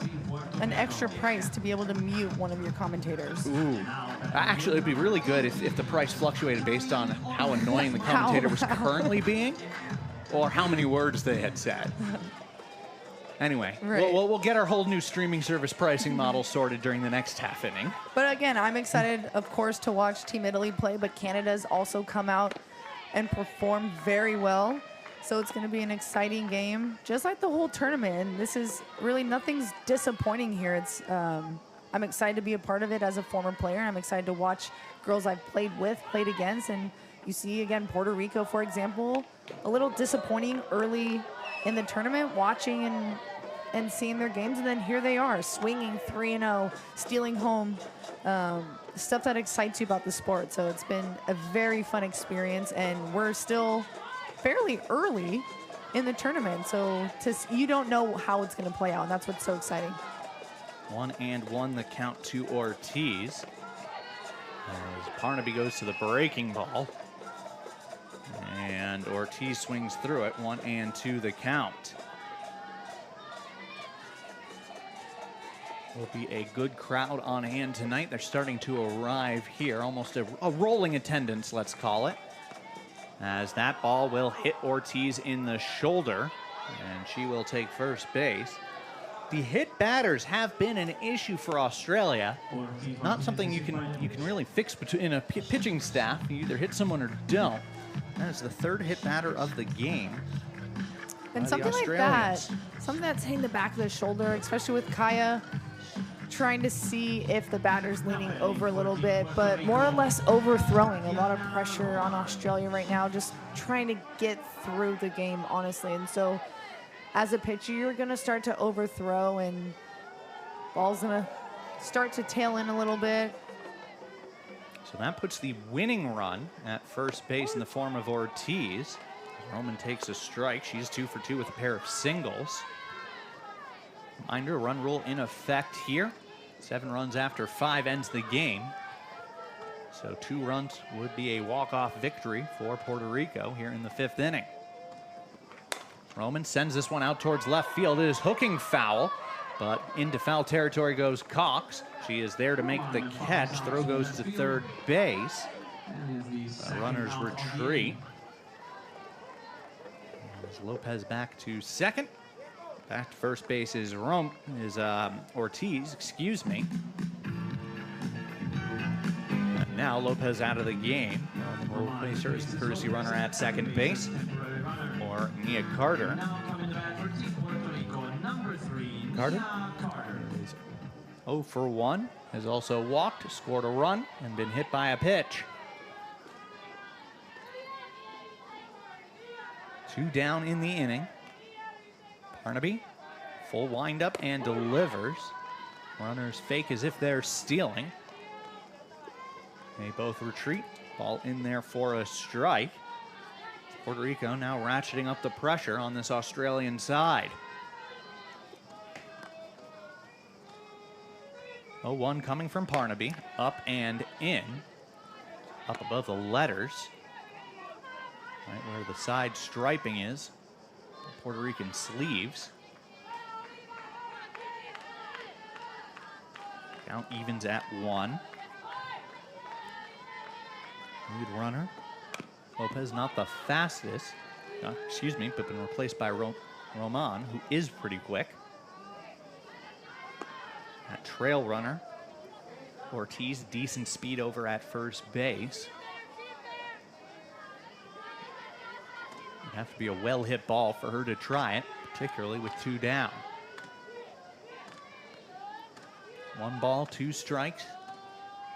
an extra price to be able to mute one of your commentators. Ooh. Actually, it'd be really good if the price fluctuated based on how annoying the commentator was currently being or how many words they had said. Anyway, Right. we'll get our whole new streaming service pricing model sorted during the next half inning. But again, I'm excited, of course, to watch Team Italy play, but Canada's also come out and performed very well. So it's going to be an exciting game, just like the whole tournament. And this is really, nothing's disappointing here. It's I'm excited to be a part of it as a former player. I'm excited to watch girls I've played with, played against. And you see, again, Puerto Rico, for example, a little disappointing early in the tournament, watching and seeing their games. And then here they are, swinging 3-0, stealing home. Stuff that excites you about the sport. So it's been a very fun experience, and we're still fairly early in the tournament. So you don't know how it's going to play out, and that's what's so exciting. 1-1 the count to Ortiz. As Parnaby goes to the breaking ball. And Ortiz swings through it. 1-2 the count. Will be a good crowd on hand tonight. They're starting to arrive here. Almost a rolling attendance, let's call it. As that ball will hit Ortiz in the shoulder. And she will take first base. The hit batters have been an issue for Australia. Not something you can really fix in a pitching staff. You either hit someone or don't. That is the third hit batter of the game. And something like that, something that's hitting the back of the shoulder, especially with Kaya trying to see if the batter's leaning over a little bit, but more or less overthrowing. A lot of pressure on Australia right now, just trying to get through the game, honestly. And so as a pitcher, you're going to start to overthrow, and ball's going to start to tail in a little bit. So that puts the winning run at first base in the form of Ortiz. Roman takes a strike. She's 2 for 2 with a pair of singles. Reminder, run rule in effect here. 7 runs after 5 ends the game. So 2 runs would be a walk-off victory for Puerto Rico here in the 5th inning. Roman sends this one out towards left field. It is hooking foul, but into foul territory goes Cox. She is there to make the catch. Throw goes to third base. Runners retreat. As Lopez back to second. Back to first base is Ortiz, excuse me. And now Lopez out of the game. We'll place her as the courtesy runner at second base for Nia Carter. Carter is 0 for 1, has also walked, scored a run, and been hit by a pitch. 2 down in the inning. Parnaby, full windup and delivers. Runners fake as if they're stealing. They both retreat. Ball in there for a strike. Puerto Rico now ratcheting up the pressure on this Australian side. 0-1 coming from Parnaby. Up and in. Up above the letters. Right where the side striping is. Puerto Rican sleeves. Count evens at 1. Lead runner. Lopez not the fastest. Excuse me, but been replaced by Roman, who is pretty quick. That trail runner. Ortiz, decent speed over at first base. It'd have to be a well-hit ball for her to try it, particularly with 2 down. 1 ball, 2 strikes.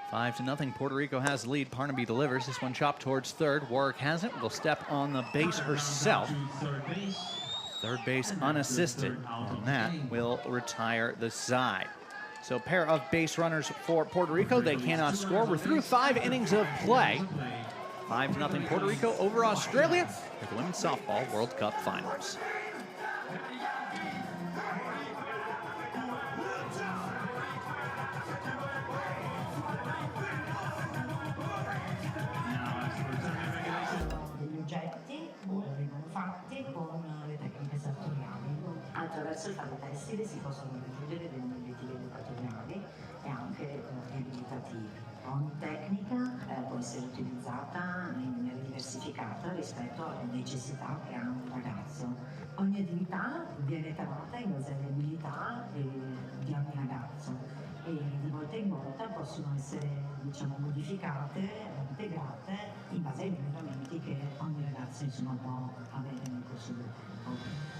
5-0. Puerto Rico has the lead. Parnaby delivers. This one chopped towards third. Warwick has it. Will step on the base herself. Third base unassisted. And that will retire the side. So pair of base runners for Puerto Rico. They cannot score. We're through 5 innings of play. 5-0 Puerto Rico over Australia at the Women's Softball World Cup Finals. attraverso il taglio tessile si possono raggiungere degli obiettivi educatoriali e anche riabilitativi. Ogni tecnica può essere utilizzata in maniera diversificata rispetto alle necessità che ha un ragazzo. Ogni attività viene tarata in base alle abilità di ogni ragazzo e di volta in volta possono essere, diciamo, modificate, integrate in base ai miglioramenti che ogni ragazzo insomma può avere nel corso del tempo.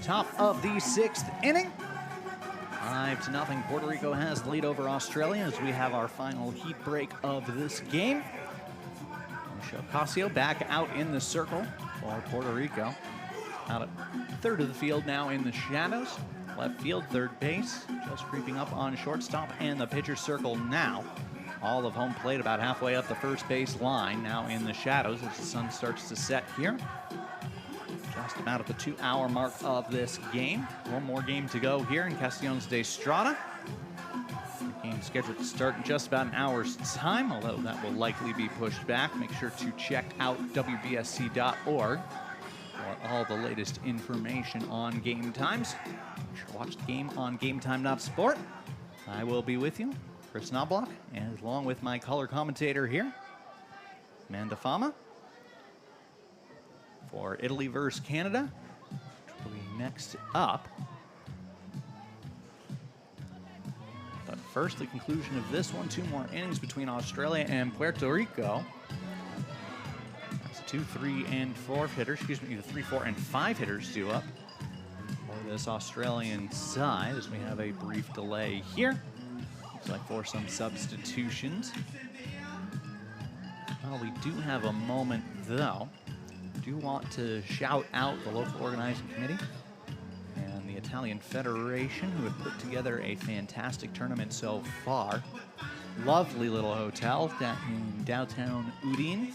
Top of the sixth inning. 5-0. Puerto Rico has the lead over Australia as we have our final heat break of this game. Ocasio back out in the circle for Puerto Rico. Out at third of the field now in the shadows. Left field, third base, just creeping up on shortstop and the pitcher circle now. All of home plate about halfway up the first base line now in the shadows as the sun starts to set here. Just about at the 2-hour mark of this game. One more game to go here in Castellanos de Estrada. The game scheduled to start in just about an hour's time, although that will likely be pushed back. Make sure to check out WBSC.org for all the latest information on game times. Make sure to watch the game on GameTime.sport. I will be with you, Chris Knobloch, and along with my color commentator here, Amanda Fama. For Italy versus Canada, which will be next up. But first, the conclusion of this one. 2 more innings between Australia and Puerto Rico. That's 2, 3, and 4 hitters. Excuse me, the 3, 4, and 5 hitters due up for this Australian side as we have a brief delay here. Looks like for some substitutions. Well, we do have a moment though. Do want to shout out the local organizing committee and the Italian Federation, who have put together a fantastic tournament so far. Lovely little hotel in downtown Udine.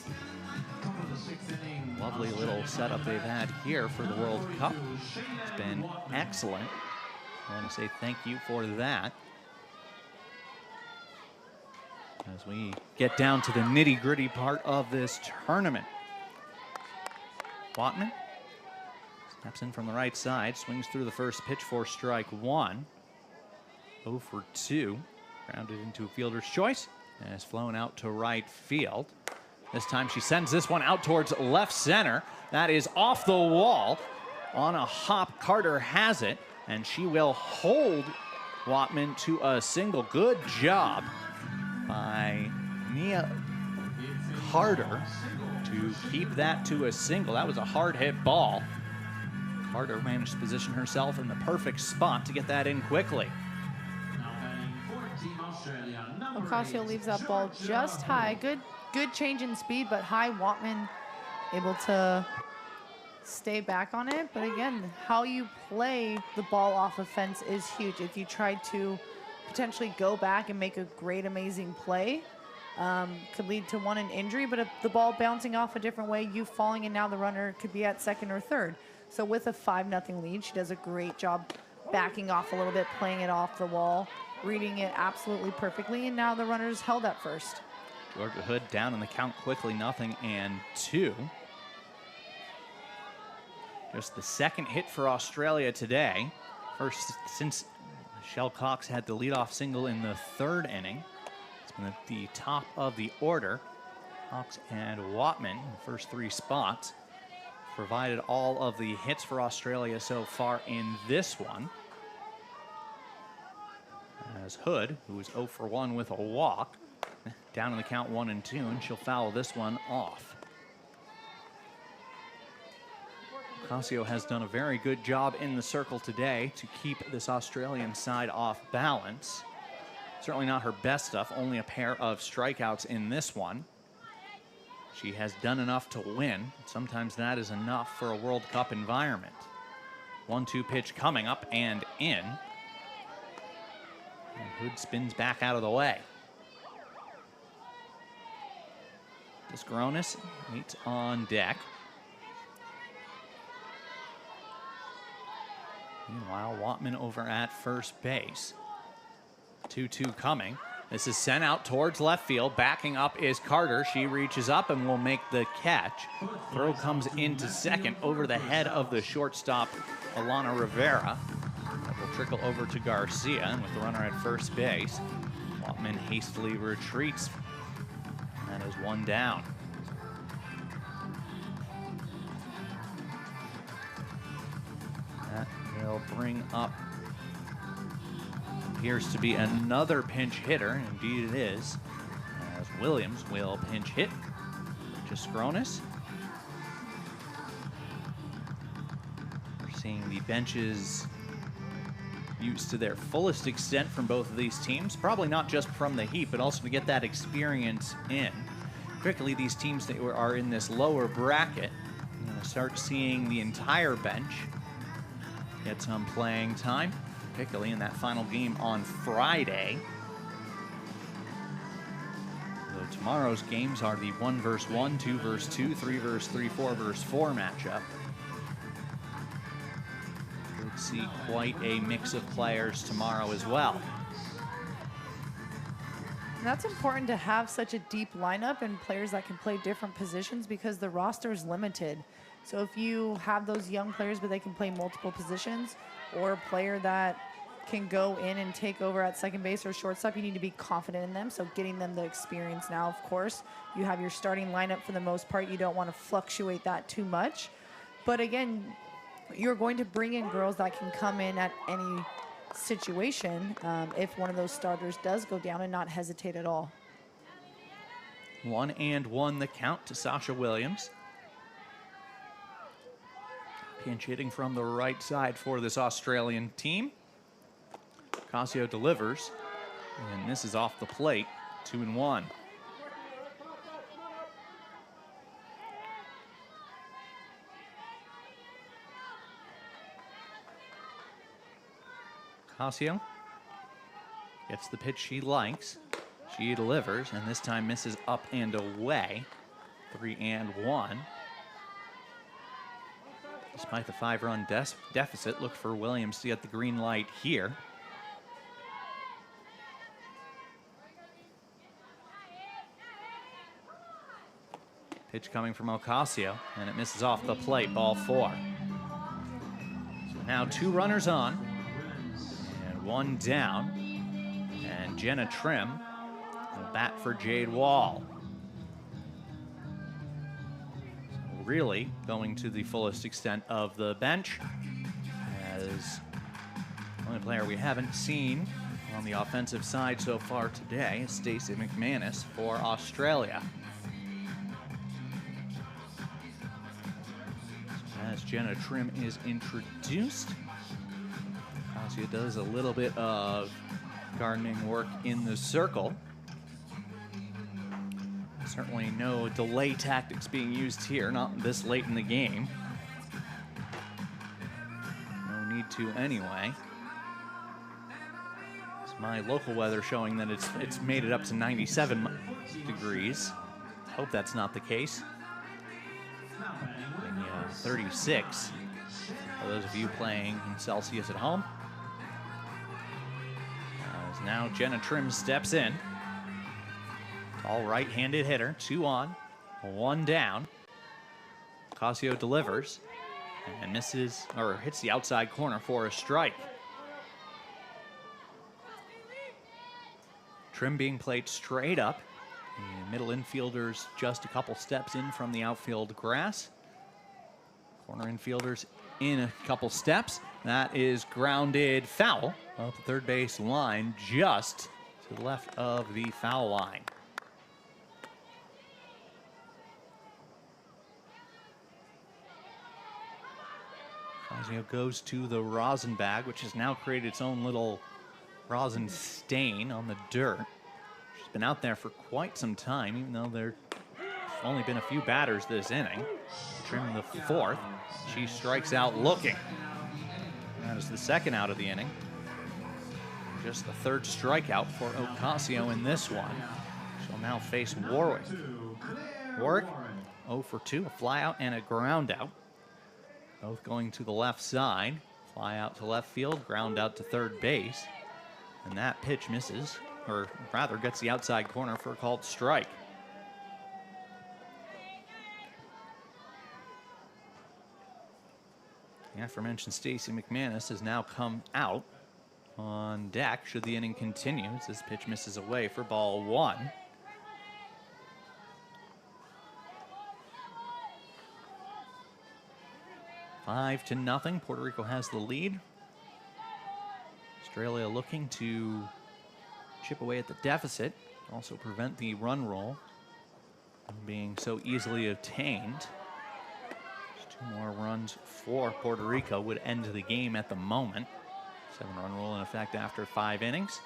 Lovely little setup they've had here for the World Cup. It's been excellent. I want to say thank you for that. As we get down to the nitty-gritty part of this tournament. Watman steps in from the right side, swings through the first pitch for strike 1. 0 for 2, grounded into a fielder's choice, and has flown out to right field. This time she sends this one out towards left center. That is off the wall. On a hop, Carter has it, and she will hold Watman to a single. Good job by Nia Carter to keep that to a single. That was a hard hit ball. Carter managed to position herself in the perfect spot to get that in quickly. Now batting for Team Australia. Australia, number Ocasio 8, leaves that ball Georgia just high. Hood. Good change in speed, but high. Watman able to stay back on it. But again, how you play the ball off of fence is huge. If you try to potentially go back and make a great, amazing play, could lead to an injury, but if the ball bouncing off a different way, you falling, and now the runner could be at second or third. So with a 5-0 lead, she does a great job backing off a little bit, playing it off the wall, reading it absolutely perfectly, and now the runner's held at first. Georgia Hood down in the count quickly, 0-2. Just the second hit for Australia today. First since Michelle Cox had the leadoff single in the third inning. It's been at the top of the order. Cox and Watman, the first three spots, provided all of the hits for Australia so far in this one. As Hood, who was 0 for 1 with a walk, down in the count 1-2, and she'll foul this one off. Ocasio has done a very good job in the circle today to keep this Australian side off balance. Certainly not her best stuff, only a pair of strikeouts in this one. She has done enough to win. Sometimes that is enough for a World Cup environment. 1-2 pitch coming up and in. And Hood spins back out of the way. Disgronis meets on deck. Meanwhile, Watman over at first base. 2-2 coming. This is sent out towards left field. Backing up is Carter. She reaches up and will make the catch. Throw comes into second over the head of the shortstop, Alana Rivera. That will trickle over to Garcia, and with the runner at first base, Watman hastily retreats. And that is one down. That will bring up, appears to be another pinch hitter. Indeed it is, as Williams will pinch hit for Jastronis. We're seeing the benches used to their fullest extent from both of these teams, probably not just from the heat, but also to get that experience in. Quickly, these teams that are in this lower bracket, you're going to start seeing the entire bench get some playing time, particularly in that final game on Friday. So tomorrow's games are the 1 versus 1, 2 versus 2, 3 versus 3, 4 versus 4 matchup. We'll see quite a mix of players tomorrow as well. And that's important to have such a deep lineup and players that can play different positions, because the roster is limited. So if you have those young players but they can play multiple positions, or a player that can go in and take over at second base or shortstop, you need to be confident in them. So getting them the experience now, of course. You have your starting lineup for the most part. You don't want to fluctuate that too much. But again, you're going to bring in girls that can come in at any situation if one of those starters does go down, and not hesitate at all. 1-1 the count to Sasha Williams. Pinch hitting from the right side for this Australian team. Ocasio delivers, and this is off the plate, 2-1. Ocasio gets the pitch she likes. She delivers, and this time misses up and away. 3-1. Despite the 5-run deficit, look for Williams to get the green light here. Pitch coming from Ocasio, and it misses off the plate, ball 4. So now 2 runners on, and 1 down. And Jenna Trim will bat for Jade Wall. Really going to the fullest extent of the bench, as the only player we haven't seen on the offensive side so far today is Stacey McManus for Australia. As Jenna Trim is introduced, Ocasio does a little bit of gardening work in the circle. Certainly no delay tactics being used here, not this late in the game. No need to anyway. It's my local weather showing that it's made it up to 97 degrees. Hope that's not the case. 36 for those of you playing in Celsius at home. As now Jenna Trim steps in. Tall right-handed hitter, 2 on, 1 down. Ocasio delivers and misses, or hits the outside corner for a strike. Trim being played straight up. The middle infielders just a couple steps in from the outfield grass. Corner infielders in a couple steps. That is grounded foul up the third base line, just to the left of the foul line. Ocasio goes to the rosin bag, which has now created its own little rosin stain on the dirt. She's been out there for quite some time, even though there's only been a few batters this inning. Trim the 4th. She strikes out looking. That is the 2nd out of the inning. Just the 3rd strikeout for Ocasio in this one. She'll now face Warwick. Warwick, 0 for 2, a fly out and a ground out. Both going to the left side. Fly out to left field, ground out to third base. And that pitch misses, or rather gets the outside corner for a called strike. The aforementioned Stacey McManus has now come out on deck should the inning continue. This pitch misses away for ball 1. Five to nothing. Puerto Rico has the lead. Australia looking to chip away at the deficit, also prevent the run roll from being so easily obtained. Just 2 more runs for Puerto Rico would end the game at the moment. 7-run rule in effect after 5 innings.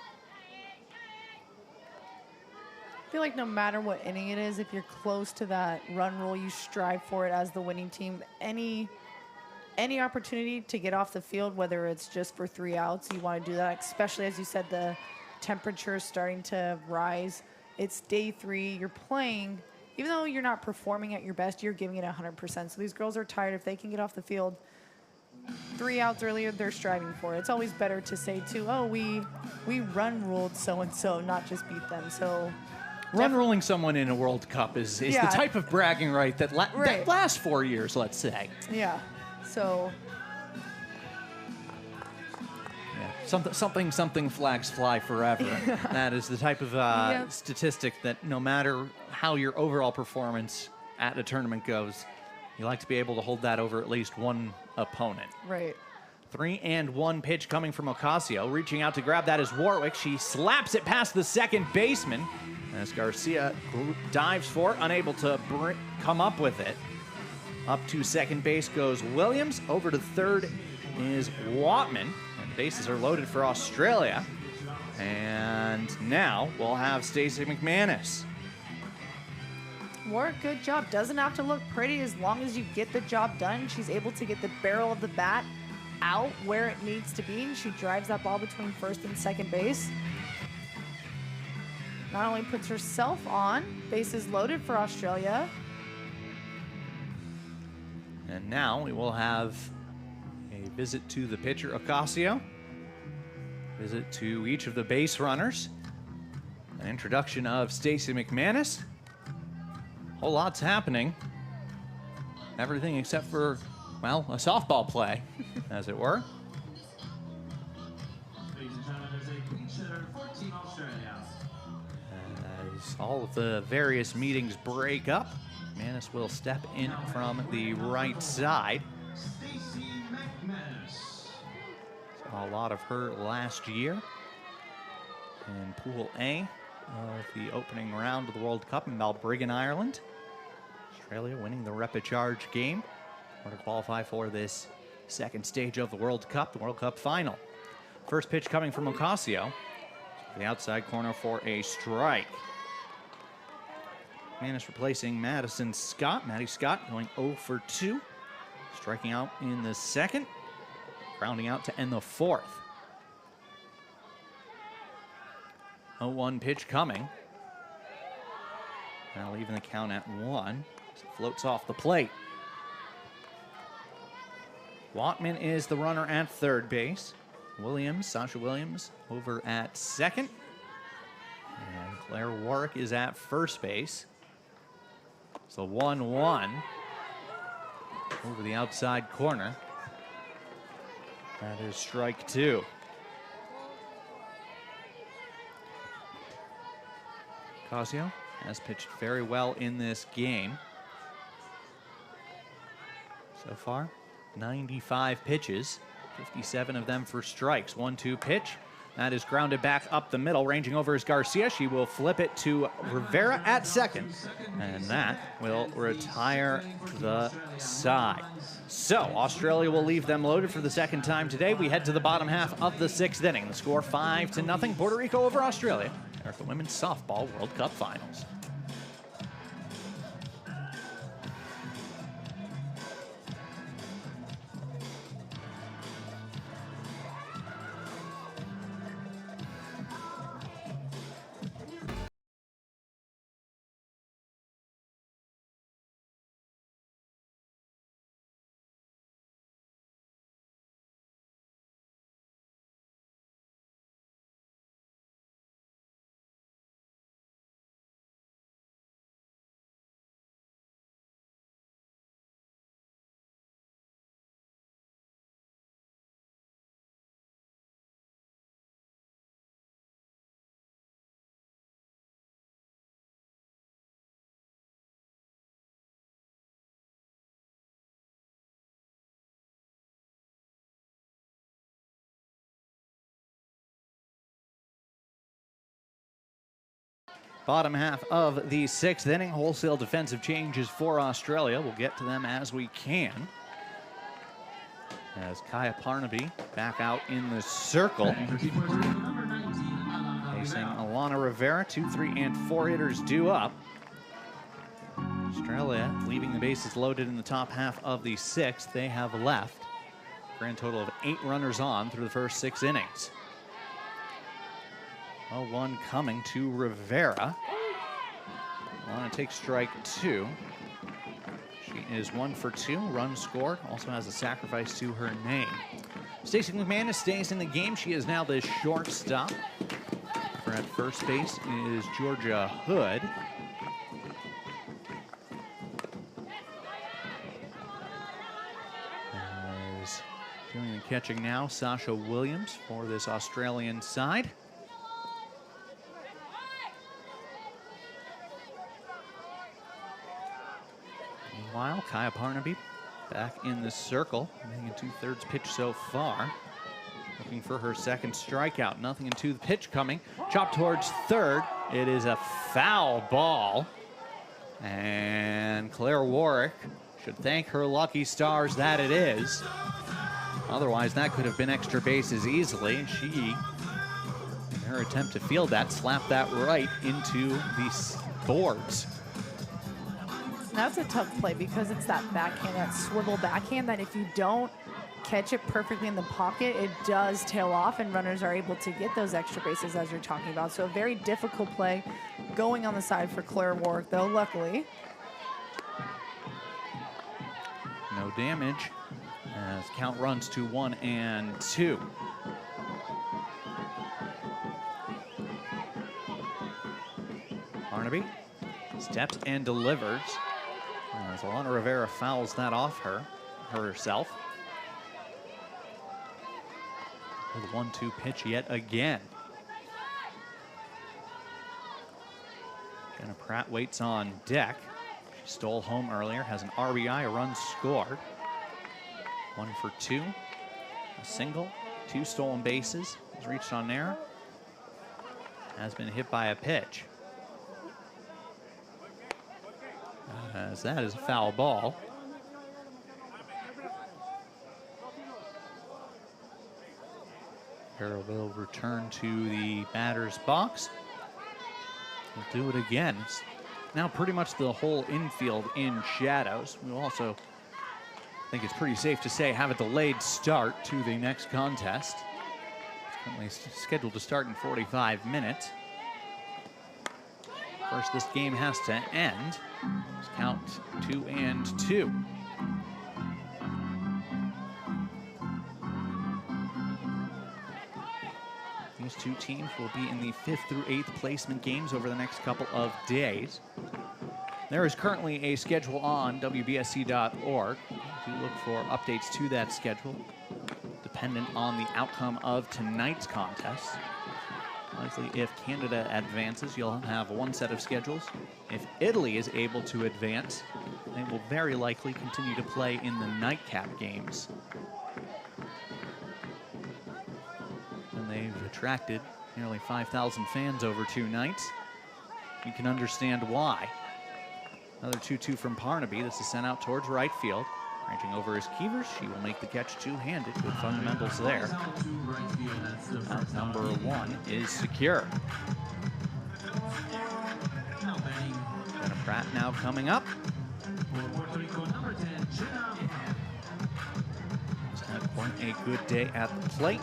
I feel like no matter what inning it is, if you're close to that run rule, you strive for it as the winning team. Any opportunity to get off the field, whether it's just for 3 outs, you want to do that, especially as you said, the temperature is starting to rise. It's day 3, you're playing. Even though you're not performing at your best, you're giving it 100%. So these girls are tired. If they can get off the field 3 outs earlier, they're striving for it. It's always better to say, too, oh, we run ruled so-and-so, not just beat them. So run ruling someone in a World Cup is the type of bragging right that lasts 4 years, let's say. Yeah. So something flags fly forever. That is the type of statistic that no matter how your overall performance at a tournament goes, you like to be able to hold that over at least one opponent. Right. 3-1 pitch coming from Ocasio. Reaching out to grab that is Warwick. She slaps it past the second baseman as Garcia dives for it, unable to come up with it. Up to second base goes Williams. Over to third is Watman. And bases are loaded for Australia. And now we'll have Stacey McManus. Warwick, good job. Doesn't have to look pretty as long as you get the job done. She's able to get the barrel of the bat out where it needs to be. She drives that ball between first and second base. Not only puts herself on, bases loaded for Australia. And now we will have a visit to the pitcher, Ocasio. Visit to each of the base runners. An introduction of Stacey McManus. Whole lot's happening. Everything except for, well, a softball play, as it were. Ladies and gentlemen, there's a pitcher for Team Australia. As all of the various meetings break up, McManus will step in from the right side. Stacey McManus. Saw a lot of her last year in Pool A of the opening round of the World Cup in Balbriggan, Ireland. Australia winning the repechage game to qualify for this second stage of the World Cup final. First pitch coming from Ocasio. The outside corner for a strike. Man is replacing Madison Scott. Maddie Scott going 0 for 2. Striking out in the second. Grounding out to end the fourth. 0-1 pitch coming. Now leaving the count at 1. As it floats off the plate. Watman is the runner at third base. Williams, Sasha Williams, over at second. And Claire Warwick is at first base. So 1-1 over the outside corner. That is strike 2. Casio has pitched very well in this game. So far, 95 pitches, 57 of them for strikes. 1-2 pitch. That is grounded back up the middle. Ranging over is Garcia. She will flip it to Rivera at second. And that will retire the side. So Australia will leave them loaded for the second time today. We head to the bottom half of the 6th inning. The score 5-0. Puerto Rico over Australia at the Women's Softball World Cup Finals. Bottom half of the 6th inning. Wholesale defensive changes for Australia. We'll get to them as we can. As Kaya Parnaby back out in the circle. Facing Alana Rivera. 2, 3, and 4 hitters due up. Australia leaving the bases loaded in the top half of the 6th. They have left. Grand total of 8 runners on through the first 6 innings. 0-1 coming to Rivera. Want to take strike 2. She is 1 for 2. Run scored. Also has a sacrifice to her name. Stacey McManus stays in the game. She is now the shortstop. Her at first base is Georgia Hood. As doing the catching now, Sasha Williams for this Australian side. Meanwhile, Kaya Parnaby back in the circle, hitting a 2/3 pitch so far. Looking for her second strikeout. Nothing into the pitch coming. Chop towards third. It is a foul ball. And Claire Warwick should thank her lucky stars that it is. Otherwise, that could have been extra bases easily. She, in her attempt to field that, slapped that right into the boards. That's a tough play because it's that backhand, that swivel backhand, that if you don't catch it perfectly in the pocket, it does tail off and runners are able to get those extra bases as you're talking about. So a very difficult play going on the side for Claire Warwick, though, luckily. No damage as count runs to 1 and 2. Barnaby steps and delivers. As Alana Rivera fouls that off herself. With 1-2 pitch yet again. Jenna Pratt waits on deck. She stole home earlier, has an RBI, a run scored. 1 for 2, a single, 2 stolen bases. Has reached on there. Has been hit by a pitch. As that is a foul ball. Puerto will return to the batter's box. We'll do it again. It's now pretty much the whole infield in shadows. We'll also, I think it's pretty safe to say, have a delayed start to the next contest. It's currently scheduled to start in 45 minutes. First, this game has to end. Let's count 2-2. These two teams will be in the 5th through 8th placement games over the next couple of days. There is currently a schedule on WBSC.org. Do look for updates to that schedule, dependent on the outcome of tonight's contest. Likely, if Canada advances, you'll have one set of schedules. If Italy is able to advance, they will very likely continue to play in the nightcap games. And they've attracted nearly 5,000 fans over 2 nights. You can understand why. Another 2-2 from Parnaby. This is sent out towards right field. Ranging over is Keevers. She will make the catch two-handed. Good fundamentals there. Out number 1 is secure. Jenna Pratt now coming up. Puerto Rico, number 10, Jenna. She's had quite a good day at the plate.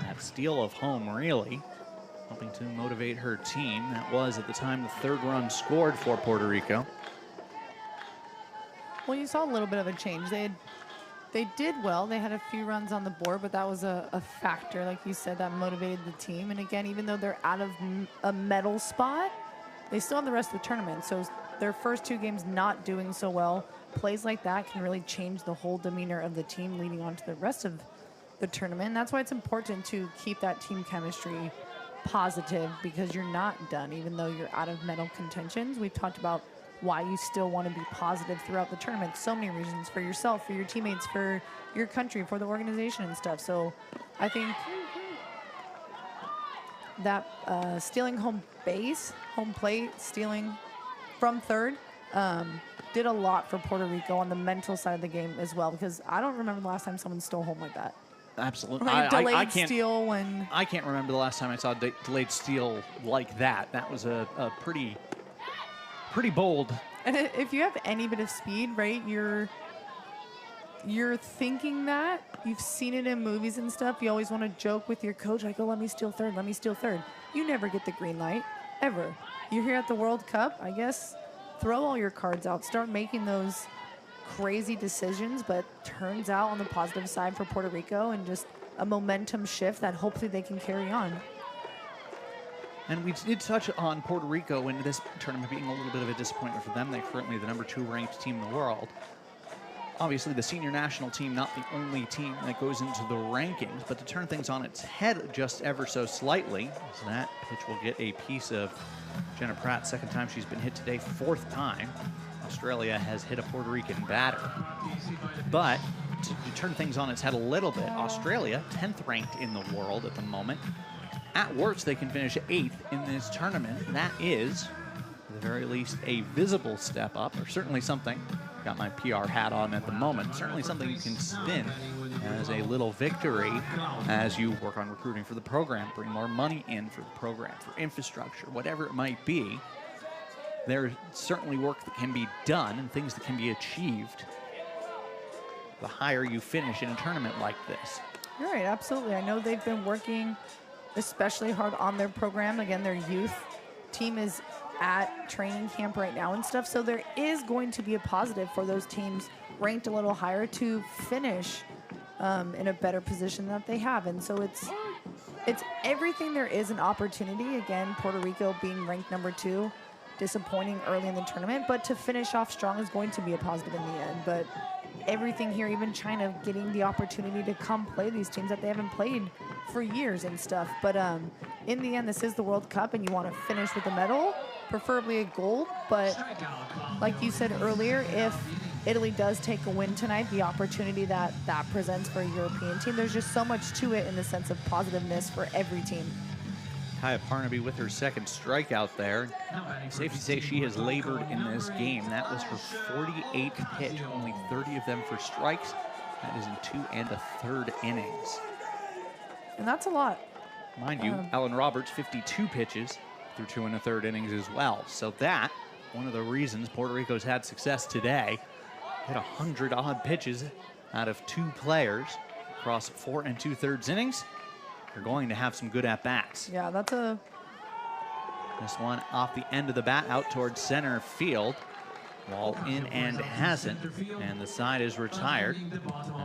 That steal of home, really, helping to motivate her team. That was, at the time, the 3rd run scored for Puerto Rico. Well, you saw a little bit of a change. They did well. They had a few runs on the board, but that was a factor, like you said, that motivated the team. And again, even though they're out of a medal spot, they still have the rest of the tournament. So their first 2 games not doing so well, plays like that can really change the whole demeanor of the team leading on to the rest of the tournament. And that's why it's important to keep that team chemistry positive, because you're not done, even though you're out of medal contentions. We've talked about why you still want to be positive throughout the tournament. So many reasons, for yourself, for your teammates, for your country, for the organization and stuff. So I think that stealing home plate, stealing from third, did a lot for Puerto Rico on the mental side of the game as well, because I don't remember the last time someone stole home like that. Absolutely. Like I delayed steal when... I can't remember the last time I saw a delayed steal like that. That was a pretty bold. And if you have any bit of speed, right, you're thinking that. You've seen it in movies and stuff. You always want to joke with your coach, like, oh, let me steal third, let me steal third. You never get the green light, ever. You're here at the World Cup, I guess, throw all your cards out. Start making those crazy decisions, but turns out on the positive side for Puerto Rico, and just a momentum shift that hopefully they can carry on. And we did touch on Puerto Rico in this tournament being a little bit of a disappointment for them. They're currently the number 2 ranked team in the world. Obviously, the senior national team, not the only team that goes into the rankings, but to turn things on its head just ever so slightly, so that pitch will get a piece of Jenna Pratt. 2nd time she's been hit today, 4th time Australia has hit a Puerto Rican batter. But to turn things on its head a little bit, Australia, 10th ranked in the world at the moment. At worst, they can finish 8th in this tournament. That is, at the very least, a visible step up, or certainly something. Got my PR hat on at the moment. Certainly something you can spin as a little victory as you work on recruiting for the program, bring more money in for the program, for infrastructure, whatever it might be. There's certainly work that can be done and things that can be achieved the higher you finish in a tournament like this. You're right, absolutely. I know they've been working especially hard on their program. Again, their youth team is at training camp right now and stuff. So there is going to be a positive for those teams ranked a little higher to finish in a better position that they have. And so it's everything there is an opportunity. Again, Puerto Rico being ranked number 2, disappointing early in the tournament, but to finish off strong is going to be a positive in the end. But everything here, even China getting the opportunity to come play these teams that they haven't played for years and stuff. But in the end, this is the World Cup, and you want to finish with a medal, preferably a gold. But like you said earlier, if Italy does take a win tonight, the opportunity that presents for a European team, there's just so much to it in the sense of positiveness for every team. Kaya Parnaby with her 2nd strikeout there. Safe to say she has labored in this game. That was her 48th pitch, only 30 of them for strikes. That is in 2 1/3 innings. And that's a lot. Mind you, Alan Roberts, 52 pitches through 2 1/3 innings as well. So that, one of the reasons Puerto Rico's had success today, hit 100-odd pitches out of 2 players across 4 2/3 innings. They're going to have some good at-bats. Yeah, that's a... This one off the end of the bat out towards center field. Ball in and hasn't, and the side is retired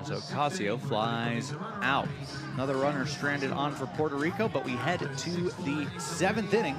as Ocasio flies out. Another runner stranded on for Puerto Rico, but we head to the 7th inning.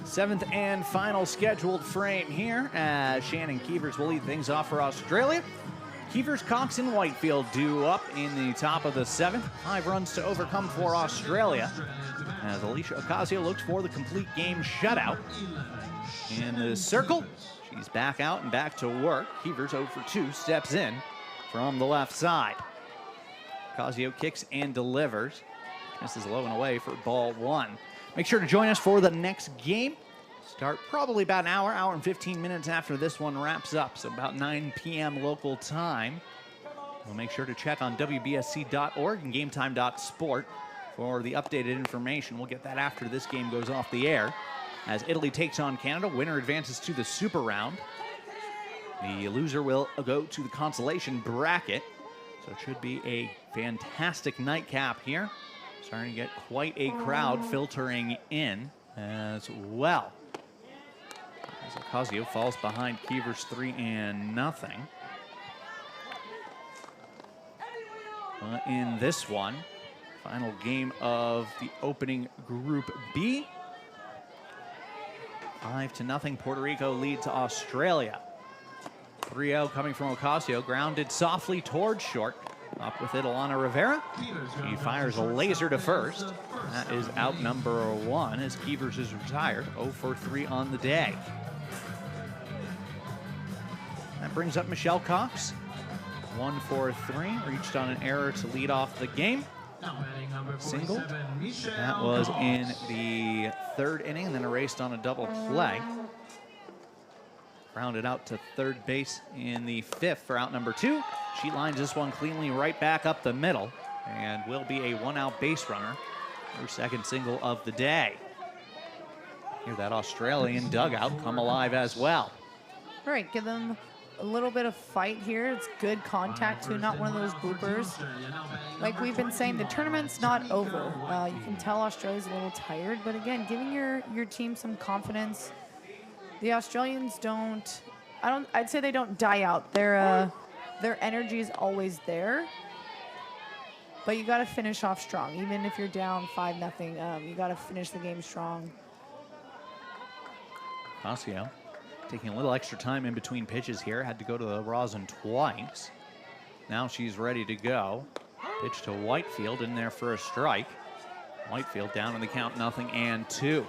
Seventh and final scheduled frame here as Shannon Keevers will lead things off for Australia. Keevers, Cox, and Whitefield due up in the top of the 7th. 5 runs to overcome for Australia as Alicia Ocasio looks for the complete game shutout. In the circle, she's back out and back to work. Keevers 0 for 2 steps in from the left side. Ocasio kicks and delivers. Misses low and away for ball 1. Make sure to join us for the next game. Start probably about an hour and 15 minutes after this one wraps up, so about 9 p.m. local time. We'll make sure to check on WBSC.org and GameTime.sport for the updated information. We'll get that after this game goes off the air. As Italy takes on Canada, winner advances to the Super Round. The loser will go to the consolation bracket, so it should be a fantastic nightcap here. Starting to get quite a crowd filtering in as well. As Ocasio falls behind Keevers 3-0. But in this one, final game of the opening Group B. 5-0, Puerto Rico leads Australia. 3-0 coming from Ocasio, grounded softly towards short. Up with it, Alana Rivera. He fires a laser to first. That is out number 1 as Keevers is retired. 0 for 3 on the day. That brings up Michelle Cox. 1 for 3. Reached on an error to lead off the game. Single. That was in the 3rd inning, and then erased on a double play. Grounded out to 3rd base in the 5th for out number 2. She lines this one cleanly right back up the middle and will be a 1-out base runner. Her 2nd single of the day. Hear that Australian dugout come alive as well. All right, give them a little bit of fight here. It's good contact too, not one of those bloopers. Like we've been saying, the tournament's not over. You can tell Australia's a little tired, but again, giving your team some confidence. The Australians I'd say they don't die out. Their energy is always there, but you got to finish off strong. Even if you're down 5-0, you got to finish the game strong. Ocasio taking a little extra time in between pitches here. Had to go to the rosin twice. Now she's ready to go. Pitch to Whitefield in there for a strike. Whitefield down in the count 0-2.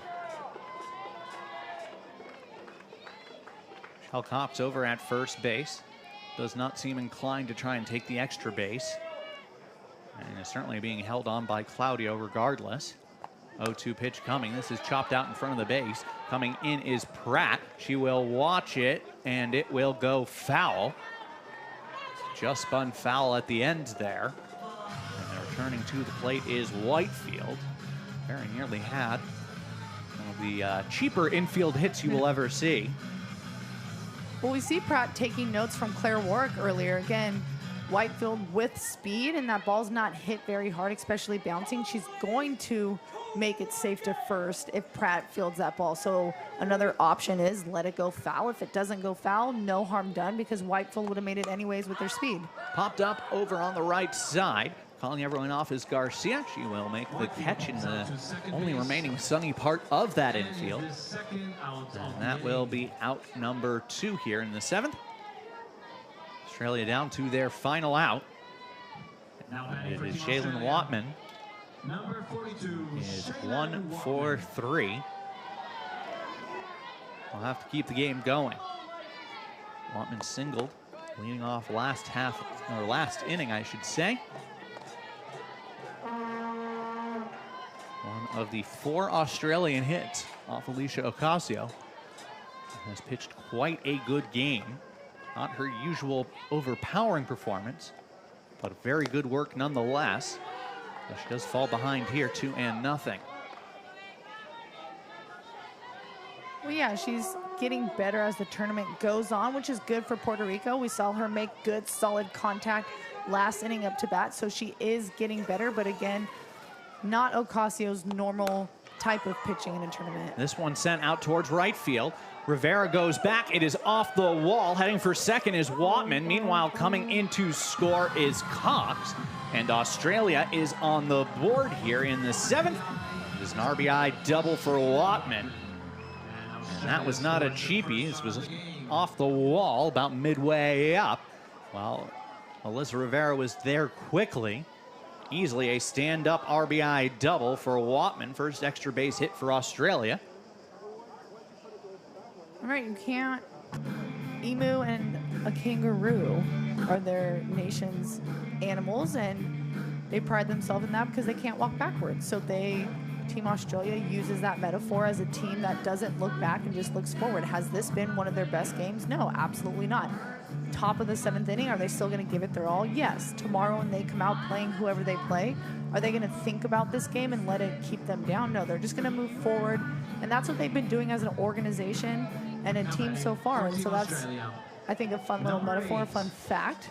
Michelle Cox over at first base. Does not seem inclined to try and take the extra base. And is certainly being held on by Claudio regardless. 0-2 pitch coming. This is chopped out in front of the base. Coming in is Pratt. She will watch it, and it will go foul. Just spun foul at the end there. And returning to the plate is Whitefield. Very nearly had one of the cheaper infield hits you will ever see. Well, we see Pratt taking notes from Claire Warwick earlier. Again, Whitefield with speed, and that ball's not hit very hard, especially bouncing. She's going to make it safe to first if Pratt fields that ball. So another option is let it go foul. If it doesn't go foul, no harm done, because Whitefield would have made it anyways with their speed. Popped up over on the right side. Calling everyone off is Garcia. She will make the catch in the only remaining sunny part of that infield. And that will be out number 2 here in the 7th. Australia down to their final out. It is Jalen Watman. Number 42 Is 1 for 3. will have to keep the game going. Wattman singled, leading off last inning, I should say. One of the 4 Australian hits off Alicia Ocasio. Has pitched quite a good game. Not her usual overpowering performance, but very good work nonetheless. But she does fall behind here, 2-0. Well, yeah, she's getting better as the tournament goes on, which is good for Puerto Rico. We saw her make good, solid contact last inning up to bat, so she is getting better. But again, not Ocasio's normal type of pitching in a tournament. This one sent out towards right field. Rivera goes back. It is off the wall. Heading for second is Wattman. Meanwhile, coming in to score is Cox. And Australia is on the board here in the 7th. It is an RBI double for Wattman. And that was not a cheapie. This was off the wall about midway up. Well, Alyssa Rivera was there quickly. Easily a stand-up RBI double for Wattman. First extra base hit for Australia. All right, you can't. Emu and a kangaroo are their nation's animals, and they pride themselves in that because they can't walk backwards. So Team Australia uses that metaphor as a team that doesn't look back and just looks forward. Has this been one of their best games? No, absolutely not. Top of the 7th inning, are they still going to give it their all? Yes. Tomorrow when they come out playing whoever they play, are they going to think about this game and let it keep them down? No, they're just going to move forward, and that's what they've been doing as an organization and a team so far. And so that's, I think, a fun little metaphor, a fun fact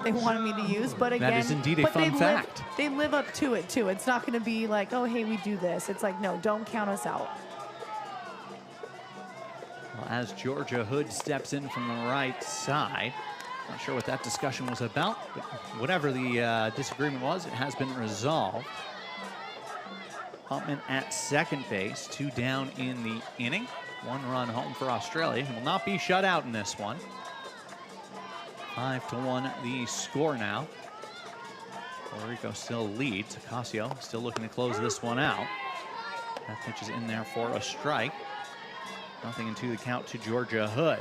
they wanted me to use. But again, that is indeed a fun fact. They live up to it too. It's not going to be like, oh, hey, we do this. It's like, no, don't count us out. Well, as Georgia Hood steps in from the right side, not sure what that discussion was about, but whatever the disagreement was, it has been resolved. Humpman at second base, 2 down in the inning. 1 run home for Australia. He will not be shut out in this one. 5-1 the score now. Puerto Rico still leads. Ocasio still looking to close this one out. That pitch is in there for a strike. Nothing into the count to Georgia Hood.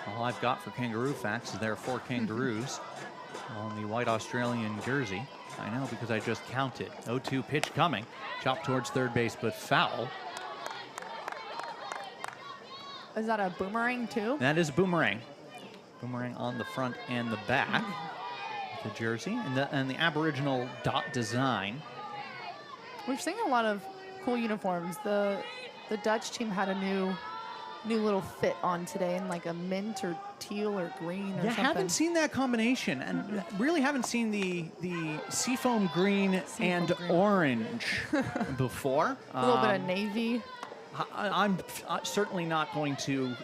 All I've got for kangaroo facts is there are 4 kangaroos on the white Australian jersey. I know because I just counted. 0-2 pitch coming. Chopped towards third base, but foul. Is that a boomerang too? That is a boomerang. Boomerang on the front and the back. The jersey and the Aboriginal dot design. We're seeing a lot of cool uniforms. The Dutch team had a new little fit on today in like a mint or teal or green or something. Haven't seen that combination, and really haven't seen the seafoam green and orange before. A little bit of navy. I'm certainly not going to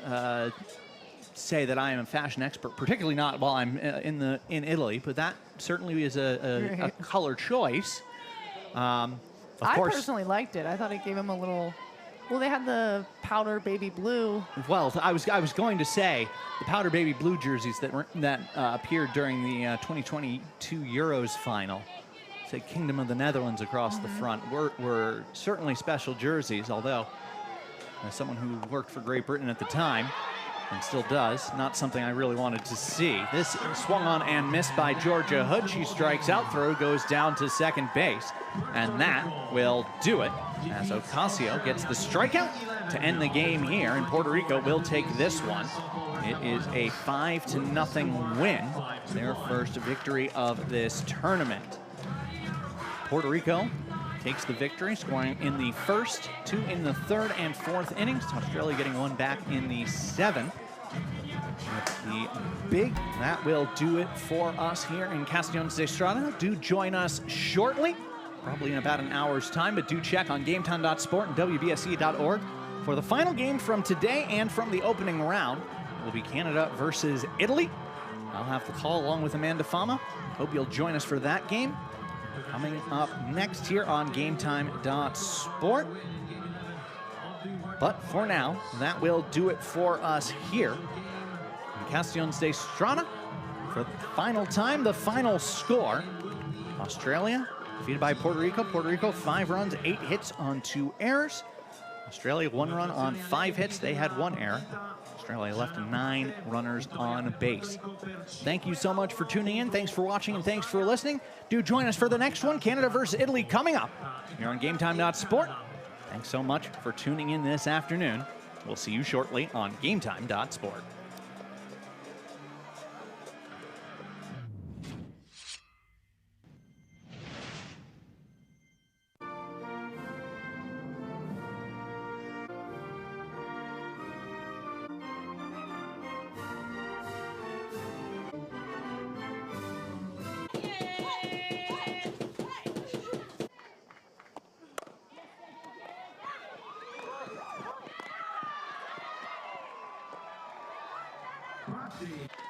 say that I am a fashion expert, particularly not while I'm in Italy, but that certainly is a color choice. Of course, personally liked it. I thought it gave him a little. Well, they had the powder baby blue. Well, I was going to say the powder baby blue jerseys that appeared during the 2022 Euros final. Say Kingdom of the Netherlands across the front were certainly special jerseys, although as someone who worked for Great Britain at the time and still does, not something I really wanted to see. This swung on and missed by Georgia Hood. She strikes out, throw goes down to second base, and that will do it as Ocasio gets the strikeout to end the game here, and Puerto Rico will take this one. It is a 5-0 win, their first victory of this tournament. Puerto Rico takes the victory, scoring in the first, 2 in the third and fourth innings. Australia getting 1 back in the 7th. That's the big. That will do it for us here in Castellones de Estrada. Do join us shortly, probably in about an hour's time, but do check on GameTime.sport and WBSE.org for the final game from today and from the opening round. It will be Canada versus Italy. I'll have the call along with Amanda Fama. Hope you'll join us for that game. Coming up next here on GameTime.sport. But for now, that will do it for us here in Castellones de Estrada. For the final time, the final score, Australia defeated by Puerto Rico. Puerto Rico, 5 runs, 8 hits on 2 errors. Australia, 1 run on 5 hits. They had 1 error. Australia left 9 runners on base. Thank you so much for tuning in. Thanks for watching and thanks for listening. Do join us for the next one, Canada versus Italy, coming up here on GameTime.Sport. Thanks so much for tuning in this afternoon. We'll see you shortly on GameTime.Sport. Practice.